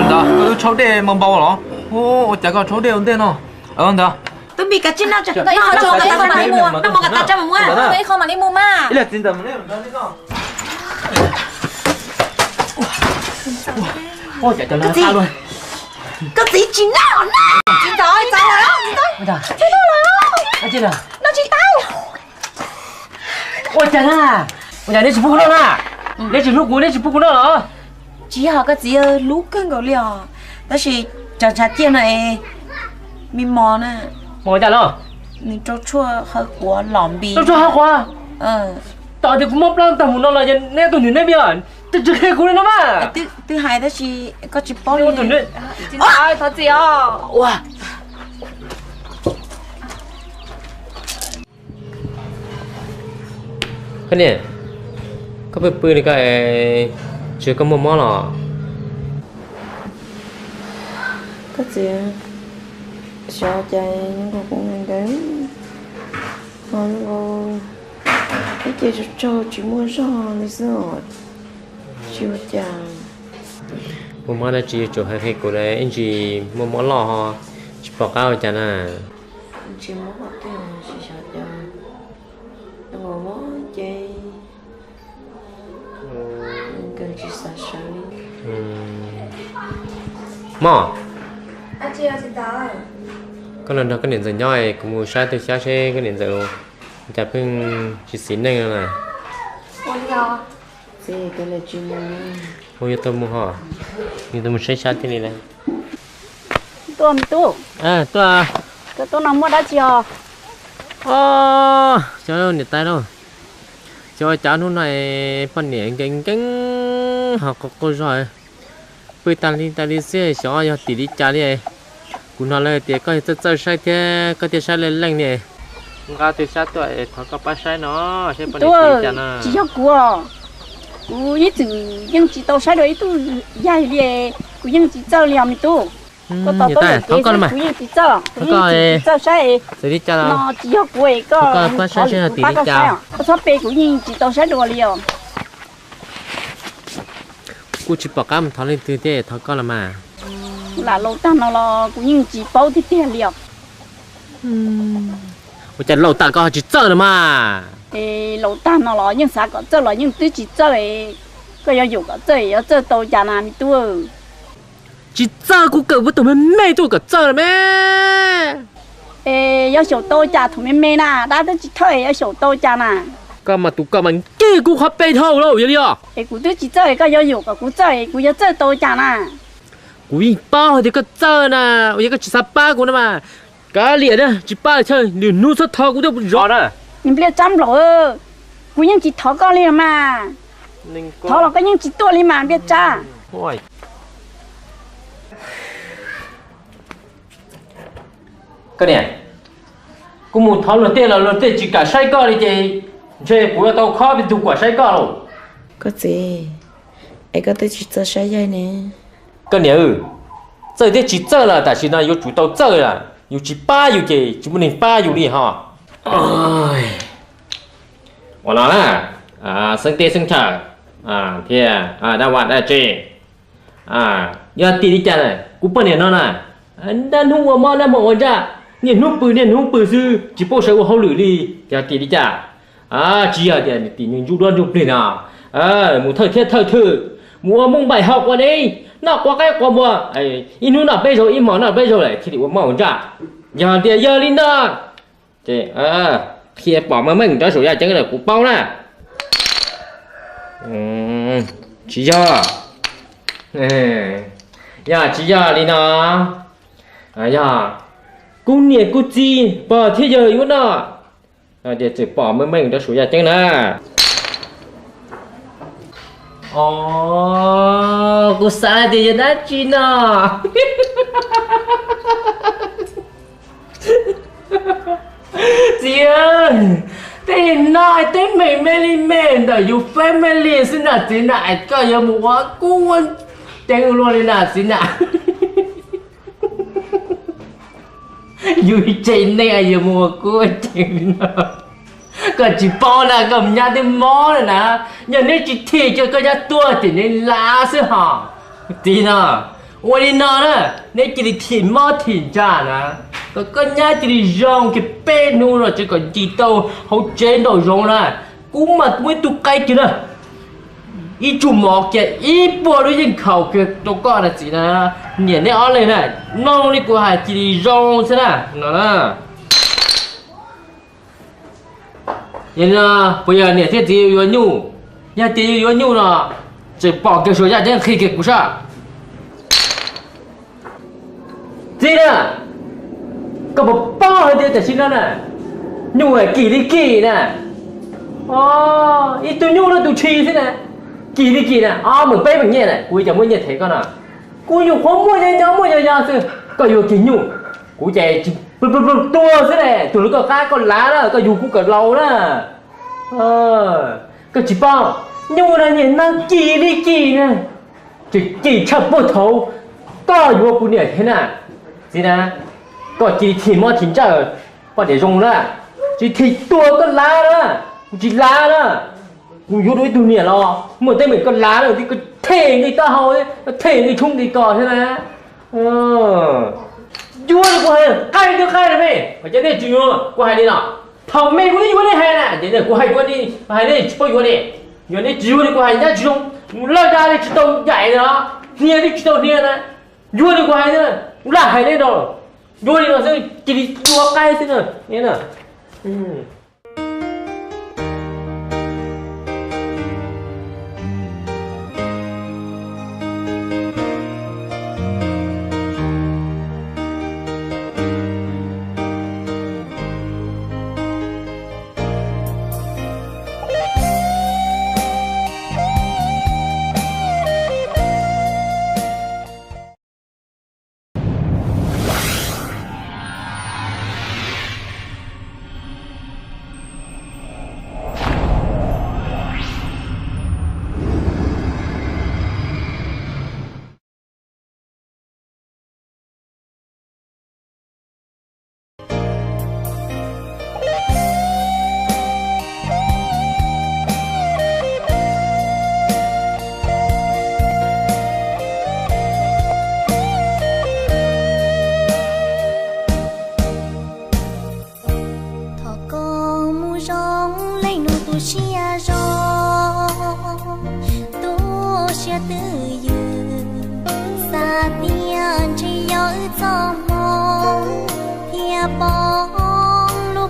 [SPEAKER 6] đó cháu để mong bao rồi chả có cháu để ổn định nó đó
[SPEAKER 5] tôi bị cả chín nào chứ
[SPEAKER 1] đấy họ cho cái không mà đi mua
[SPEAKER 5] nó mua cả trăm mà mua
[SPEAKER 1] đấy không mà đi mua mà
[SPEAKER 6] ý là tin tưởng mình đấy không
[SPEAKER 2] ôi chả cho nó sao luôn
[SPEAKER 5] cái gì chín nào nè chín rồi sao rồi đó chín rồi
[SPEAKER 2] chết rồi
[SPEAKER 5] nó chín tao
[SPEAKER 2] ôi chả na ôi chả đấy chỉ phụ nó à đấy chỉ lúc cuối đấy chỉ phụ nó hả
[SPEAKER 5] chỉ học cái gì lúc cái gọi là đó là chả tiền này mình mò nè
[SPEAKER 2] mò chả lo
[SPEAKER 5] mình cho chua hơi quá lỏng bì
[SPEAKER 2] cho hơi quá tao thì cũng mong lắm tao muốn nó là nhân nè tụi nó biển tự chụp cái cú nó mà
[SPEAKER 5] thứ hai đó là có chụp bao
[SPEAKER 2] nhiêu tụi nó
[SPEAKER 1] chính xác thật gì à
[SPEAKER 5] wow
[SPEAKER 2] cái này có phải bơi cái chưa có mò là
[SPEAKER 5] cái gì sao chạy những cái cũng đến còn rồi cái gì cho chỉ muốn sao đi sao chưa chàng
[SPEAKER 2] mò là chỉ chỗ hay của đấy anh chị mò lò chỉ bỏ cao chả nè
[SPEAKER 5] chỉ muốn học cái gì sao chàng đừng có mò chơi cần chỉ sao sao đi
[SPEAKER 2] mò
[SPEAKER 1] anh chị xin chào
[SPEAKER 2] cái lần đó cái điện thoại nhoi cũng mua sai từ xa xe cái điện thoại luôn chả phim chỉ xín này nè
[SPEAKER 1] ôi giờ
[SPEAKER 5] gì cái là chỉ muốn
[SPEAKER 2] ôi tôi mua hả nhưng tôi muốn sai sai thế này này
[SPEAKER 7] tôi tôi nằm mua đã chưa
[SPEAKER 2] cháu đâu nhiệt tay đâu cho cháu lúc này phần nhẹ cánh học có cô rồi bây ta đi xe cháu cho tỷ đi cha đi cũng nói là tiếc có chơi sai thế có thể sai lên lạnh nè có thể sai tuổi thằng có ba sai nó sẽ phần nhẹ cha nó
[SPEAKER 7] chỉ cho cô ít từ nhưng chỉ tao sai rồi tôi dài về cũng nhưng chỉ chơi liam tôi có tao tôi
[SPEAKER 2] thằng con mà
[SPEAKER 7] cũng nhưng chỉ chơi sai
[SPEAKER 2] đi cha
[SPEAKER 7] nó chỉ cho cô ấy có
[SPEAKER 2] sai là tỷ đi cha
[SPEAKER 7] có sắp về cũng nhưng chỉ tao sai rồi liam
[SPEAKER 2] cô chỉ bảo cam thằng lên từ thế thằng con mà
[SPEAKER 7] là lâu ta nó là cũng nhưng chỉ bao thì tiền liam
[SPEAKER 2] 我在老大个只走了嘛。
[SPEAKER 7] 老大nó là nhưng sao có chơi là nhưng tôi chỉ chơi cái要有个chơi要chơi đâu nhà nào mi tu
[SPEAKER 2] 只走กูเกิดว่าตัวมันไม่ตัวก็走了咩？
[SPEAKER 7] 要小豆家同妹妹呐，大家只推要小豆家呐。
[SPEAKER 2] ก็มาตุก็มันกี้กูขับไปเท่าแล้วอย่างนี้อ่ะ
[SPEAKER 7] กู都只chơi个要有个กูchơiกู要chơi豆家呐。
[SPEAKER 2] กูยิ่งป้าเดี๋ยวก็เจอนะ我一个只杀八กูนะ嘛个脸呢只八车你弄出头กู都不rõ呢
[SPEAKER 7] 你不要占了กูยัง只头高了嘛头了个ยัง只多了嘛别占
[SPEAKER 2] ôi cái nàyกูmuốn tháo lần tiền chỉ cả sai cả đi chứ chơiกูtao khó bị tụt quả sai cả rồi
[SPEAKER 5] cái gì ấy cái tôi chỉ chơi sai vậy nè
[SPEAKER 2] cái này chơi thì chỉ chơi là tại vì nó có chủ tao chơi là อยู่จีป้าอยู่จีจีบุญหนึ่งป้าอยู่ดีฮะวันนั้นน่ะซึ่งเตซึ่งเธอเที่ยได้วัดได้เจอย่าตีดิจันเลยกูเปิดเนี่ยนั่นน่ะด้านหัวมอแล้วมองจ้าเนี่ยนุ่งปืนซื้อจีโป้ใช้ว่าเขาหรือดีอย่าตีดิจ่าจีเดี๋ยวตีหนึ่งจุดด้านจุดเลยนะหมูเธอหมูมงใบหอกวันนี้น่ากว่าแก่กว่ามัวอีนู้นน่ะไปโชว์อีหมอน่ะไปโชว์เลยคิดว่ามองจ้าอย่าเดี๋ยวอย่าลินนะเจ้เทียบบอกมามึงจะสูญญาจังเลยกูเป้านะจีจ้าอย่าจีจ้าลินะอย่ากูเนี่ยกูจีบ่เที่ยวอยู่นะเดี๋ยวจะบอกมามึงจะสูญญาจังนะกูสาเดียนะจีน่าจีแต่น้อยแต่ไม่ลิเมนแต่อยู่แฟมิลี่สินะจีน่าก็ยังบอกว่ากูวันแต่งรวยเลยนะจีน่าอยู่เจนเนี่ยยังบอกว่ากูแต่งนะก็จีบอนะก็ไม่ได้มอเลยนะอย่างนี้จีที่จะก็จะตัวจีนี่ล้าสิฮะจีน่าวันนี้นะเนี่ยจีที่มอที่จ้านะก็ย่าจียองที่เป็นนู่นนะจะก็จีโตเขาเจนโดยองนะกูมาไม่ตุกไกจีนะอีจุ่มหมอกแกอีปวดด้วยยิงเข่าเกิดตัวก้อนนะจีนะเนี่ยเนี่ยอะไรนะน้องนี่กูหาจียองใช่ไหมนะ人呢，不要那天只有牛，人只有牛呢，这包给说人家可以给不上。这呢，个不包的在身上呢，牛哎给呢，一堆牛了都吃去呢，给呢，我们白本年呢，我讲每年提个呢，我有黄么样是，个有给牛，我在。ตัวซะแหละตัวลูกก็ก็ล้าแล้วก็อยู่กูกับเรานะก็จีบ้าอยู่นะเนี่ยนั่งกี่นะจะกี่ชับปวดท้องก็อยู่กับกูเนี่ยเห็นน่ะสินะก็กี่ทีมอทีมเจ้าพอเดี๋ยวจงละจีทีตัวก็ล้าแล้วกูจีล้าแล้วกูอยู่ด้วยตัวเนี่ยรอเหมือนได้เหมือนก็ล้าแล้วที่ก็เท่งไอ้ตาเฮาเท่งไอ้ชุ่มไอ้ก่อใช่ไหมอยู่เลยกูให้ใครก็ใครเลยไหมมันจะได้จริงอ่ะกูให้นี่นะทำไม่กูได้อยู่ได้ให้นะเดี๋ยวกูให้กูนี่ให้นี่ช่วยกูนี่อยู่นี่อยู่เลยกูให้เนี่ยจริงมึงเลิกได้เลยจิตโตใหญ่นะเนี่ยนี่จิตโตเนี่ยนะอยู่เลยกูให้เนี่ยมึงละให้เนี่ยดอกอยู่เลยนะซึ่งกินตัวใกล้สินะเนี่ยนะ
[SPEAKER 11] Hãy subscribe cho kênh Ghiền Mì Gõ để không bỏ lỡ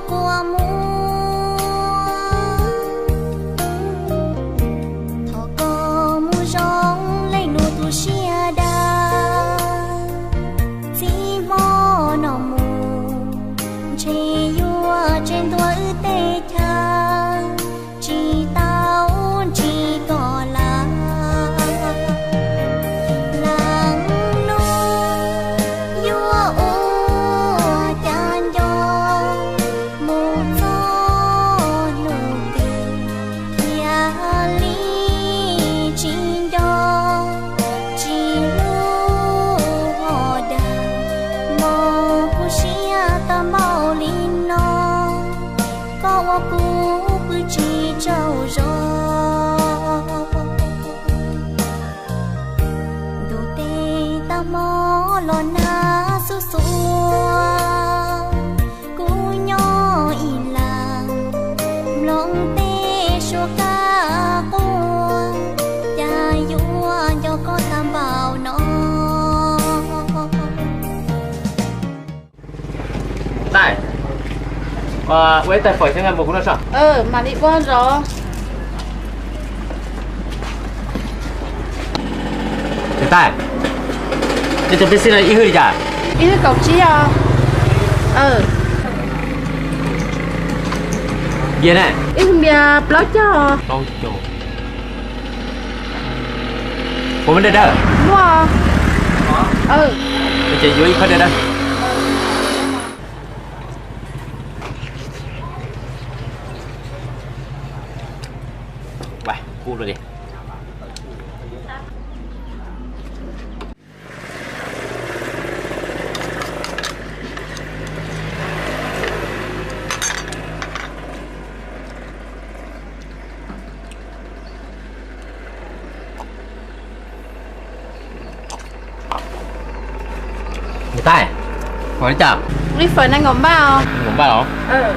[SPEAKER 2] 喂，带回现在没空了上。
[SPEAKER 7] mà đi qua rồi.
[SPEAKER 2] 带，你准备现在一会儿的？
[SPEAKER 7] Ý cậu chí à?
[SPEAKER 2] Gì này?
[SPEAKER 7] Ý không bia blog cho.
[SPEAKER 2] Đâu chỗ? Của mình đây đâu?
[SPEAKER 7] Đúng không?
[SPEAKER 2] Mình chỉ dưới khơi đây đây. Vậy, cu rồi đi. Người ta hỏi chào.
[SPEAKER 7] Đi phở này ngổm bao.
[SPEAKER 2] Ngổm bao hả?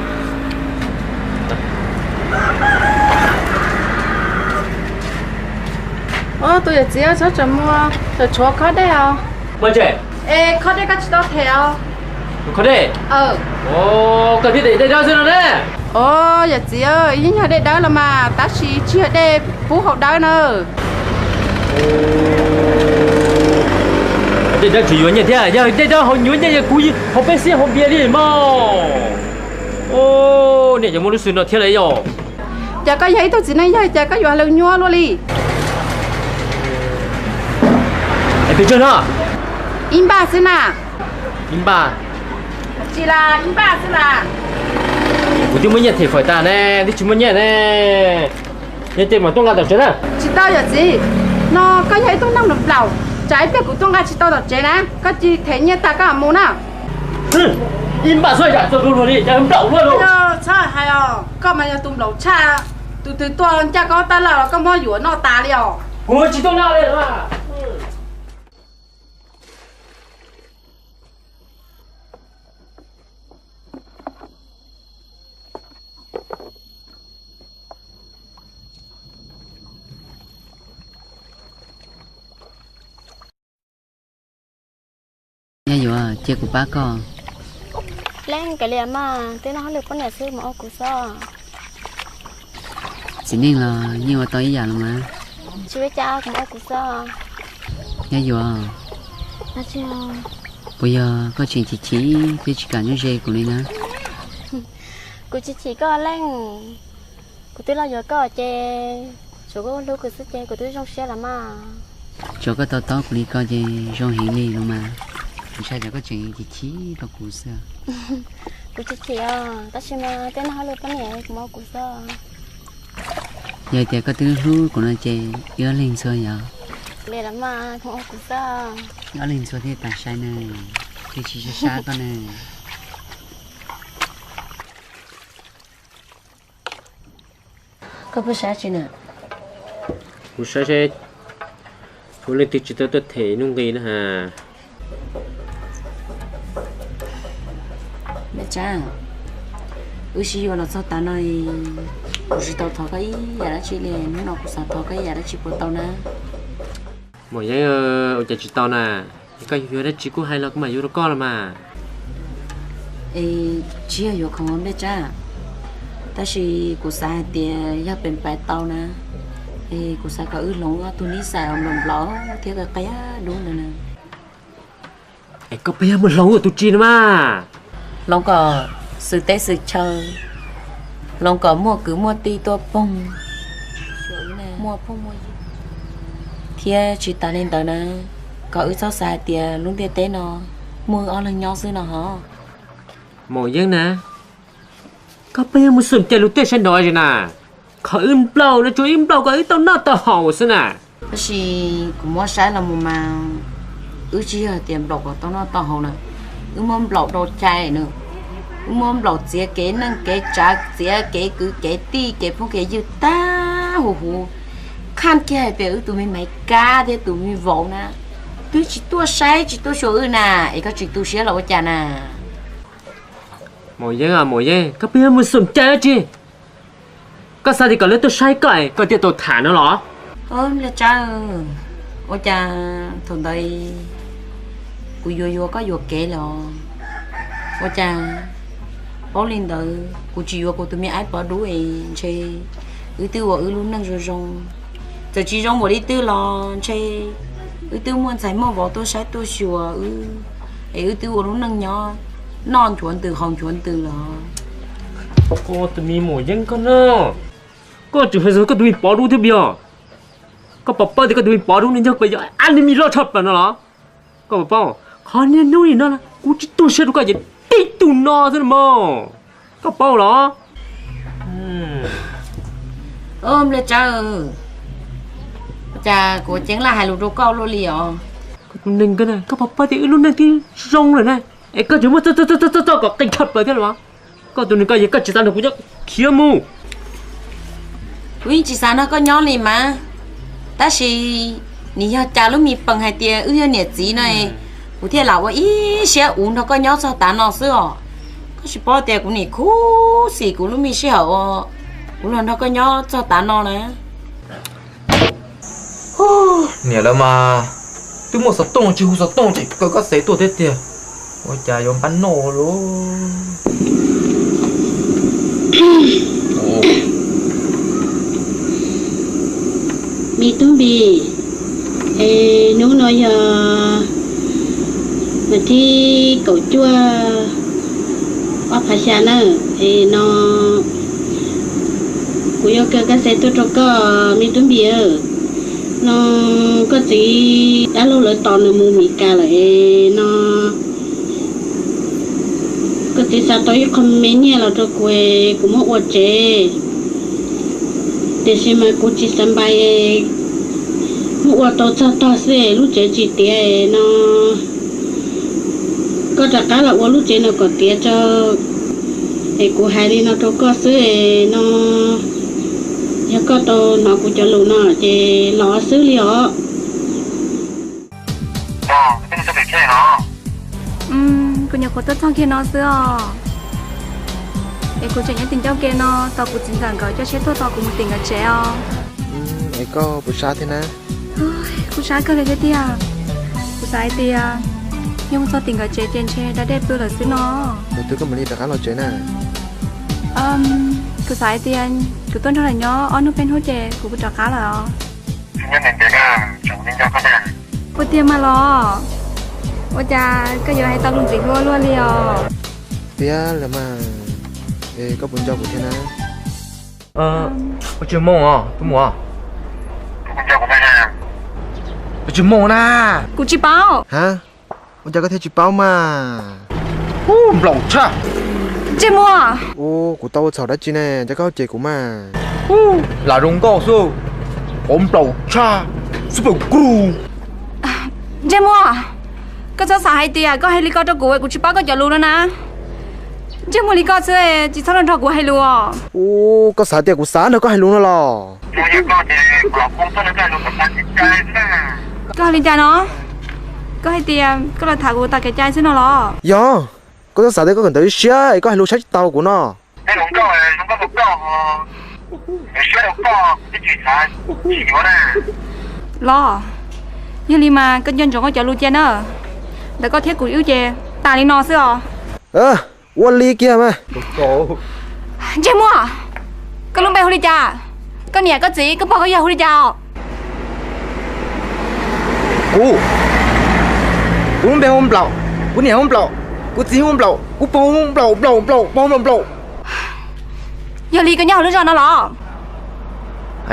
[SPEAKER 7] Tôi giờ chỉ ở chỗ chợ mua. Rồi chỗ có đây không?
[SPEAKER 2] Mua chị?
[SPEAKER 7] Ê, có đây có chỉ đâu theo.
[SPEAKER 2] Có đây? Cần thiết để đây đâu rồi đấy.
[SPEAKER 7] Giờ chỉ ơi, nhưng ở đây đó là mà ta chỉ ở đây phú học đó nữa.
[SPEAKER 2] Đây đang chủ yếu như thế à? Đây đang họ nhớ như cú họ bé xe họ bia đi mà. Này giờ muốn nó thế này rồi.
[SPEAKER 7] Chả có giấy tôi chỉ nói giấy chả có dọa lần nhua luôn đi.
[SPEAKER 2] Em biết chưa hả?
[SPEAKER 7] In ba xin à?
[SPEAKER 2] In ba.
[SPEAKER 7] Chỉ là in ba xin à?
[SPEAKER 2] Ủa chúng mới nhận thể khỏi ta nè, thì chúng mới nhận nè. Nhận tiền mà tôi ngã đầu chết à?
[SPEAKER 7] Chỉ tao giờ gì? Nó có giấy tôi nằm được đầu. Trái biết của tôi ngã chỉ tao đợt chế nè. Có gì thế nhiên ta có muốn à?
[SPEAKER 2] In ba xoay trả tôi luôn đi, cha không đậu luôn rồi.
[SPEAKER 7] Sao hay à? Có mà nhà tụm đầu cha. Tụi thứ tôi cha có ta là có mò dũa nó ta liền.
[SPEAKER 2] Ủa chỉ tôi nào đây mà.
[SPEAKER 4] Nghe dù chơi của bác con.
[SPEAKER 11] Lên cái liền mà thế nó được con nhà sư mà cũng sao
[SPEAKER 4] Chỉ nên là như mà tôi giờ là mà.
[SPEAKER 11] chú với cha cũng sao
[SPEAKER 4] Nghe dù
[SPEAKER 11] nó chưa
[SPEAKER 4] bây giờ có chuyện chị cái chỉ cả những gì của mình nè.
[SPEAKER 11] cô chỉ có lên cô tôi lo giờ có chơi chú có lúc cô sẽ chơi cô tôi trong xe là mà
[SPEAKER 4] Cho cái to của đi coi gì trong hiện đi luôn mà. Sao giờ có chuyện chị đâu cũng sao.
[SPEAKER 11] cô chỉ ta chỉ mà thế nó được con nhà cũng sao
[SPEAKER 4] Giờ thì có tiếng hú của nó chơi nhớ lên xưa giờ.
[SPEAKER 11] để lắm mà cũng sao
[SPEAKER 4] Nhớ lên xưa thì tại sai này. Thì chỉ xa con này.
[SPEAKER 5] Có bữa sáng chứ nè.
[SPEAKER 2] Bữa sáng sẽ chú lên từ chỉ tới thể nung gì nữa hà.
[SPEAKER 5] Mẹ cha. Ushi yo là sao ta nói ushi tao thọ cái nhà đã chỉ liền nó cũng sao thọ cái nhà đã chỉ bộ tao nè.
[SPEAKER 2] Mỗi giây ở chỉ tao nè. Cái việc đó chỉ có hay là cái mà yêu con là mà.
[SPEAKER 5] Chỉ là không muốn biết cha. Ta chỉ của sai tiền ya bên phải tao nè. Của sai có lỏng tu ní sai ông lỏng lỏ thế cái đúng rồi nè.
[SPEAKER 2] Có bây giờ một lỏng ở tu chi mà.
[SPEAKER 5] Lỏng có sự tế sự chơi. Lỏng có mua ti to bông. Mua bông mua gì. Thế chỉ ta nên tao nè. Có sao sai tiền luôn tiền tế nó. Mua ở lần nhau xưa nó hả?
[SPEAKER 2] Mỗi giây nè. Có bây giờ một sườn chạy lúc tết sen đói rồi nè. Có im bao nó chú im bao cái tao nát tao hỏng xưa nè.
[SPEAKER 5] Bác sĩ cũng mua sai là một mà chỉ là tiền bọc của tao nó tao hỏng nè. Muốn bọc đồ chai nữa. Muốn bọc dĩa kế năng kế trả dĩa kế cứ kế ti kế phong kế như ta hù hù. Khăn kia về tụi mình mấy ca thế tụi mình vỗ nè. Tôi chỉ tôi sai chỉ tôi số nè. Có chuyện tôi sẽ là chả nè.
[SPEAKER 2] Mỗi giây có bây giờ một sườn chạy chứ. Có sao thì có lấy tôi sai cậy. Có tiền tôi thả nó đó.
[SPEAKER 5] Là cha ôi cha thằng đây cô vô có vô kể là ôi cha bỏ lên đó cô chỉ vào cô tụi mình ai bỏ đủ ấy chơi tư vào luôn năng rồi rong giờ chỉ rong vào đi tư lo chơi tư muốn giải mà vào tôi sẽ tôi sửa tư vào luôn năng nhỏ non chuẩn từ hồng chuẩn từ là
[SPEAKER 2] cô tụi mình mồi dân con nó cô chỉ phải giờ có tụi bỏ đủ thế bây có papa thì có tụi bỏ đủ nên chắc bây giờ anh mi lo chập là nó có papa khó nên nuôi nó là cô chỉ tôi sẽ được cái gì tí tụi nó thôi mà có bao đó
[SPEAKER 5] ôm lên cha của chính là hai lũ đồ câu luôn liền
[SPEAKER 2] nên cái này có papa thì luôn này thì rong rồi này ấy có chúng mà cho có cảnh thật vậy thế mà có tụi nó cái gì có chỉ ra được cũng chắc kia mu
[SPEAKER 5] quý chỉ sao nó có nhỏ liền mà ta chỉ你要假如你本还点2年级呢有天老我一些uống nó có nhỏ sao ta nó xưa có chỉ bỏ tiền của你哭死của lúc mình sẽ hậu uống nó có nhỏ sao ta nó nè
[SPEAKER 6] nè là mà tôi một sọt tông chứ không sọt tông chỉ có sấy tuổi thế tiền ôi trời ơi bắn nổ luôn
[SPEAKER 7] mi tung bì nếu nói mà thi cậu chua ở phải xa nữa nó của yêu cái xe tôi cho có mi tung bì nó có gì đã lâu lại toàn là mua mì cà lại nó có gì sao tôi không mấy nhà là cho quê của một ô chế để xem mà cô chỉ sắm bài một ô tô to xe lúc chế chỉ tiền nó có trả cá là ô lúc chế nó có tiền cho để cô hai đi nó cho có sữa nó nhớ có tô nó cũng cho lù nó chế lọ sữa liỏ
[SPEAKER 8] cái này sao bị chơi nó
[SPEAKER 1] cô nhà cô tất thong kia nó xưa để cô chạy nhớ tình cháu kia nó tao cũng chính rằng gọi cho chết thôi tao cũng tình ở trẻ
[SPEAKER 6] ấy có bữa sáng thế nè
[SPEAKER 1] cô sáng cơ lại cái tia cô sáng tia nhưng sao tình ở trẻ tiền trẻ đã đẹp tôi là xứ nó
[SPEAKER 6] tôi có muốn đi đặt cá lò chơi nè
[SPEAKER 1] cô sáng tiền cô tuân thôi là nhó ở nước bên hỗ trợ cô bị trả cá là
[SPEAKER 8] nhân nên thế là chúng mình cho các bạn
[SPEAKER 1] cô tiền mà lo ôi cha cái giờ hay tao luôn tiền luôn luôn liền
[SPEAKER 6] tia là mà có muốn cho của thế nè có chuyện mông à tôi mua
[SPEAKER 8] mình cho của mình à
[SPEAKER 6] có chuyện mông nè
[SPEAKER 1] cô chỉ báo
[SPEAKER 6] hả ôi cha có thể chỉ báo mà lẩu cha
[SPEAKER 1] chị mua
[SPEAKER 6] ô của tao sao đã chi nè chắc có chị của mà là rung cao su ôm lẩu cha super gru
[SPEAKER 1] chị mua cái số sáu hai tiền có hai ly cao cho cô chỉ báo có cho luôn đó nè chị mua ly cao chứ chỉ sau lần cho cô hay luôn
[SPEAKER 6] ô có sáu tiền của sáu nữa có hay luôn rồi
[SPEAKER 8] tôi nhớ có thì có công ty nó cái nó có bán cái nè
[SPEAKER 1] có hai ly trà nó có hai tiền có là thả cô ta cái chai xí nó lo
[SPEAKER 6] dạ có sáu tiền có cần tới xe có hay luôn sách tàu của nó
[SPEAKER 8] cái nó có một cái xe nó có cái gì sai chỉ có nè
[SPEAKER 1] lo như li mà kinh doanh trong cái chợ lưu chen nữa đã có thiết của yếu chè ta đi no xưa
[SPEAKER 6] quân ly kia mà
[SPEAKER 1] chị mua cái lúc bé hồi đi cha cái nhà cái gì cái bao cái giờ hồi đi cha
[SPEAKER 6] cô bé hôm blau cô nhà hôm blau cô gì hôm blau cô blau
[SPEAKER 1] giờ li cái nhau nữa rồi nó lo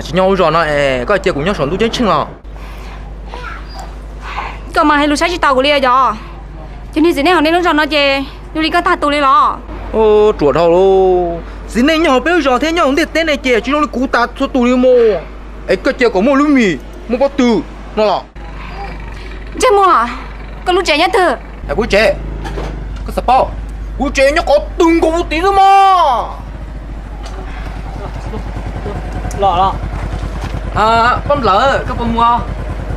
[SPEAKER 6] chỉ nhau rồi nó có chơi cùng nhau sống tôi chết chừng à
[SPEAKER 1] cơ mà hay lu sáng chỉ tàu của lia giờ cho nên gì này họ nên nó rồi nó chè lu li cái ta tù li lo
[SPEAKER 6] ô chuột hầu luôn gì này nhỏ bây giờ thế nhỏ không thể tên này chè chỉ nó cú ta số tù li mô ấy cái chè có mô lưu mì mô có từ nó là
[SPEAKER 1] chị mua cái lu chè nhất thử
[SPEAKER 6] cú chè cái sập bao cú chè nó có từng có một tí thôi mà
[SPEAKER 2] lọ
[SPEAKER 6] bấm lỡ các bạn mua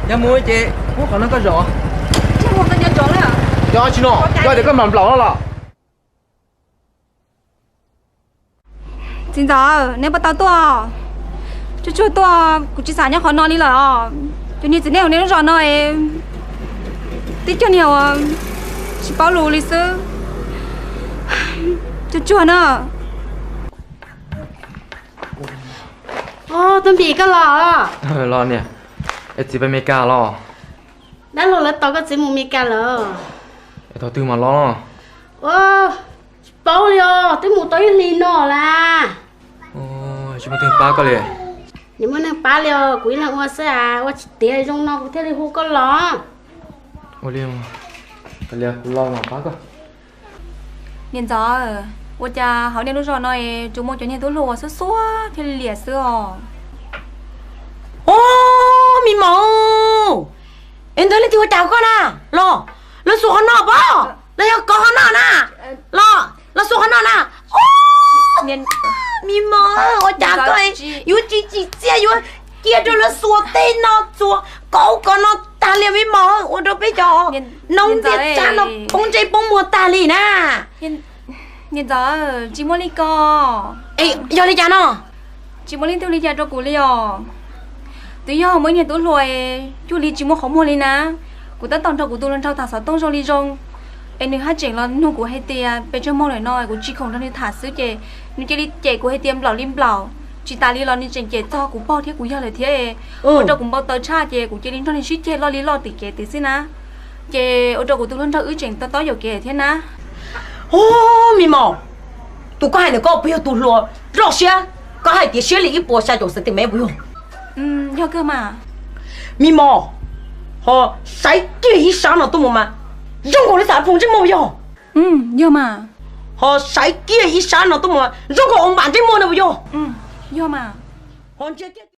[SPEAKER 6] nhà mua chị mua còn nó có rõ
[SPEAKER 1] chị mua cái nhân chó này à
[SPEAKER 6] cho chị nó cho để cái mầm lỡ là
[SPEAKER 1] chính giờ nếu bắt tao tua chú tua của chị xã nhá khó non đi rồi cho nên chỉ nếu nó rõ nói tích cho nhiều chị bao lù lịch sử chua nó.
[SPEAKER 7] Tôi bị cái lọ.
[SPEAKER 6] Lo nè. Em chỉ phải mấy ca lo.
[SPEAKER 7] Đã lo là tao có chỉ một bị cái lọ.
[SPEAKER 6] Em thôi tư mà lo.
[SPEAKER 7] Bao liều, tôi muốn tới lì nọ là.
[SPEAKER 6] Chỉ mà tư ba cái liền.
[SPEAKER 7] Nhưng mà nàng ba liều, quý là hoa sẽ hoa chỉ tiền trong nó cũng thế thì hú có lọ.
[SPEAKER 6] liền. Cái liền lo mà ba cái.
[SPEAKER 1] Nên gió我家好年路上那周末今天都落是说天烈死哦。
[SPEAKER 5] mi mồ. Em tới lên thì chào con à. Lo xuống hắn nọ bó. Lo có hắn nọ nè. Lo xuống hắn nọ nè.
[SPEAKER 1] Nên
[SPEAKER 5] mi mồ, chào con. Yêu chỉ xe yêu kia cho nó xuống tên nó xuống. Cậu có nó ta liền mi mồ. Ôi đâu bây giờ. Nông tiết cha nó bông chạy bông mùa ta liền à.
[SPEAKER 1] Nên gió chỉ muốn đi co.
[SPEAKER 5] Ê, giờ đi cha nó.
[SPEAKER 1] Chỉ muốn lên tiêu đi cha cho cô liò. Tôi giờ mới nhận tôi rồi, chú lý chỉ muốn không mua lên na. Cô ta tặng cho cô tôi lên trao thả sáu tông cho lý rong. Em đừng hát chỉnh là nô cô hay tiề, bây giờ mua lại nói cô chỉ không cho nên thả sữa chè. Nên cái lý chè cô hay tiêm bảo lim bảo. Chỉ ta lý lo nên chỉnh chè to cô bao thế cô giờ lại thế. Ở trong cô bao tờ cha chè cô chè lên cho nên suýt chè lo lý lo tỉ chè tỉ xin na. Chè ở trong cô tôi lên trao ứ chỉnh to to dầu chè thế na.
[SPEAKER 5] Mi mồ. Tụi có hai đứa có bây giờ tụi lùa rõ xe. Có hai tiếng xe lý ít bộ xa chỗ sẽ tìm mấy bùi.
[SPEAKER 1] Do cơ mà.
[SPEAKER 5] Mi mồ. Họ sai kia ý sáng nào tụi mà. Rong cổ lấy sản phẩm chứ mồ vô.
[SPEAKER 1] Do mà.
[SPEAKER 5] Họ sai kia ý sáng nào tụi mà. Rong cổ ông bạn chứ mồ nào vô.
[SPEAKER 1] Do mà.
[SPEAKER 5] Họ chưa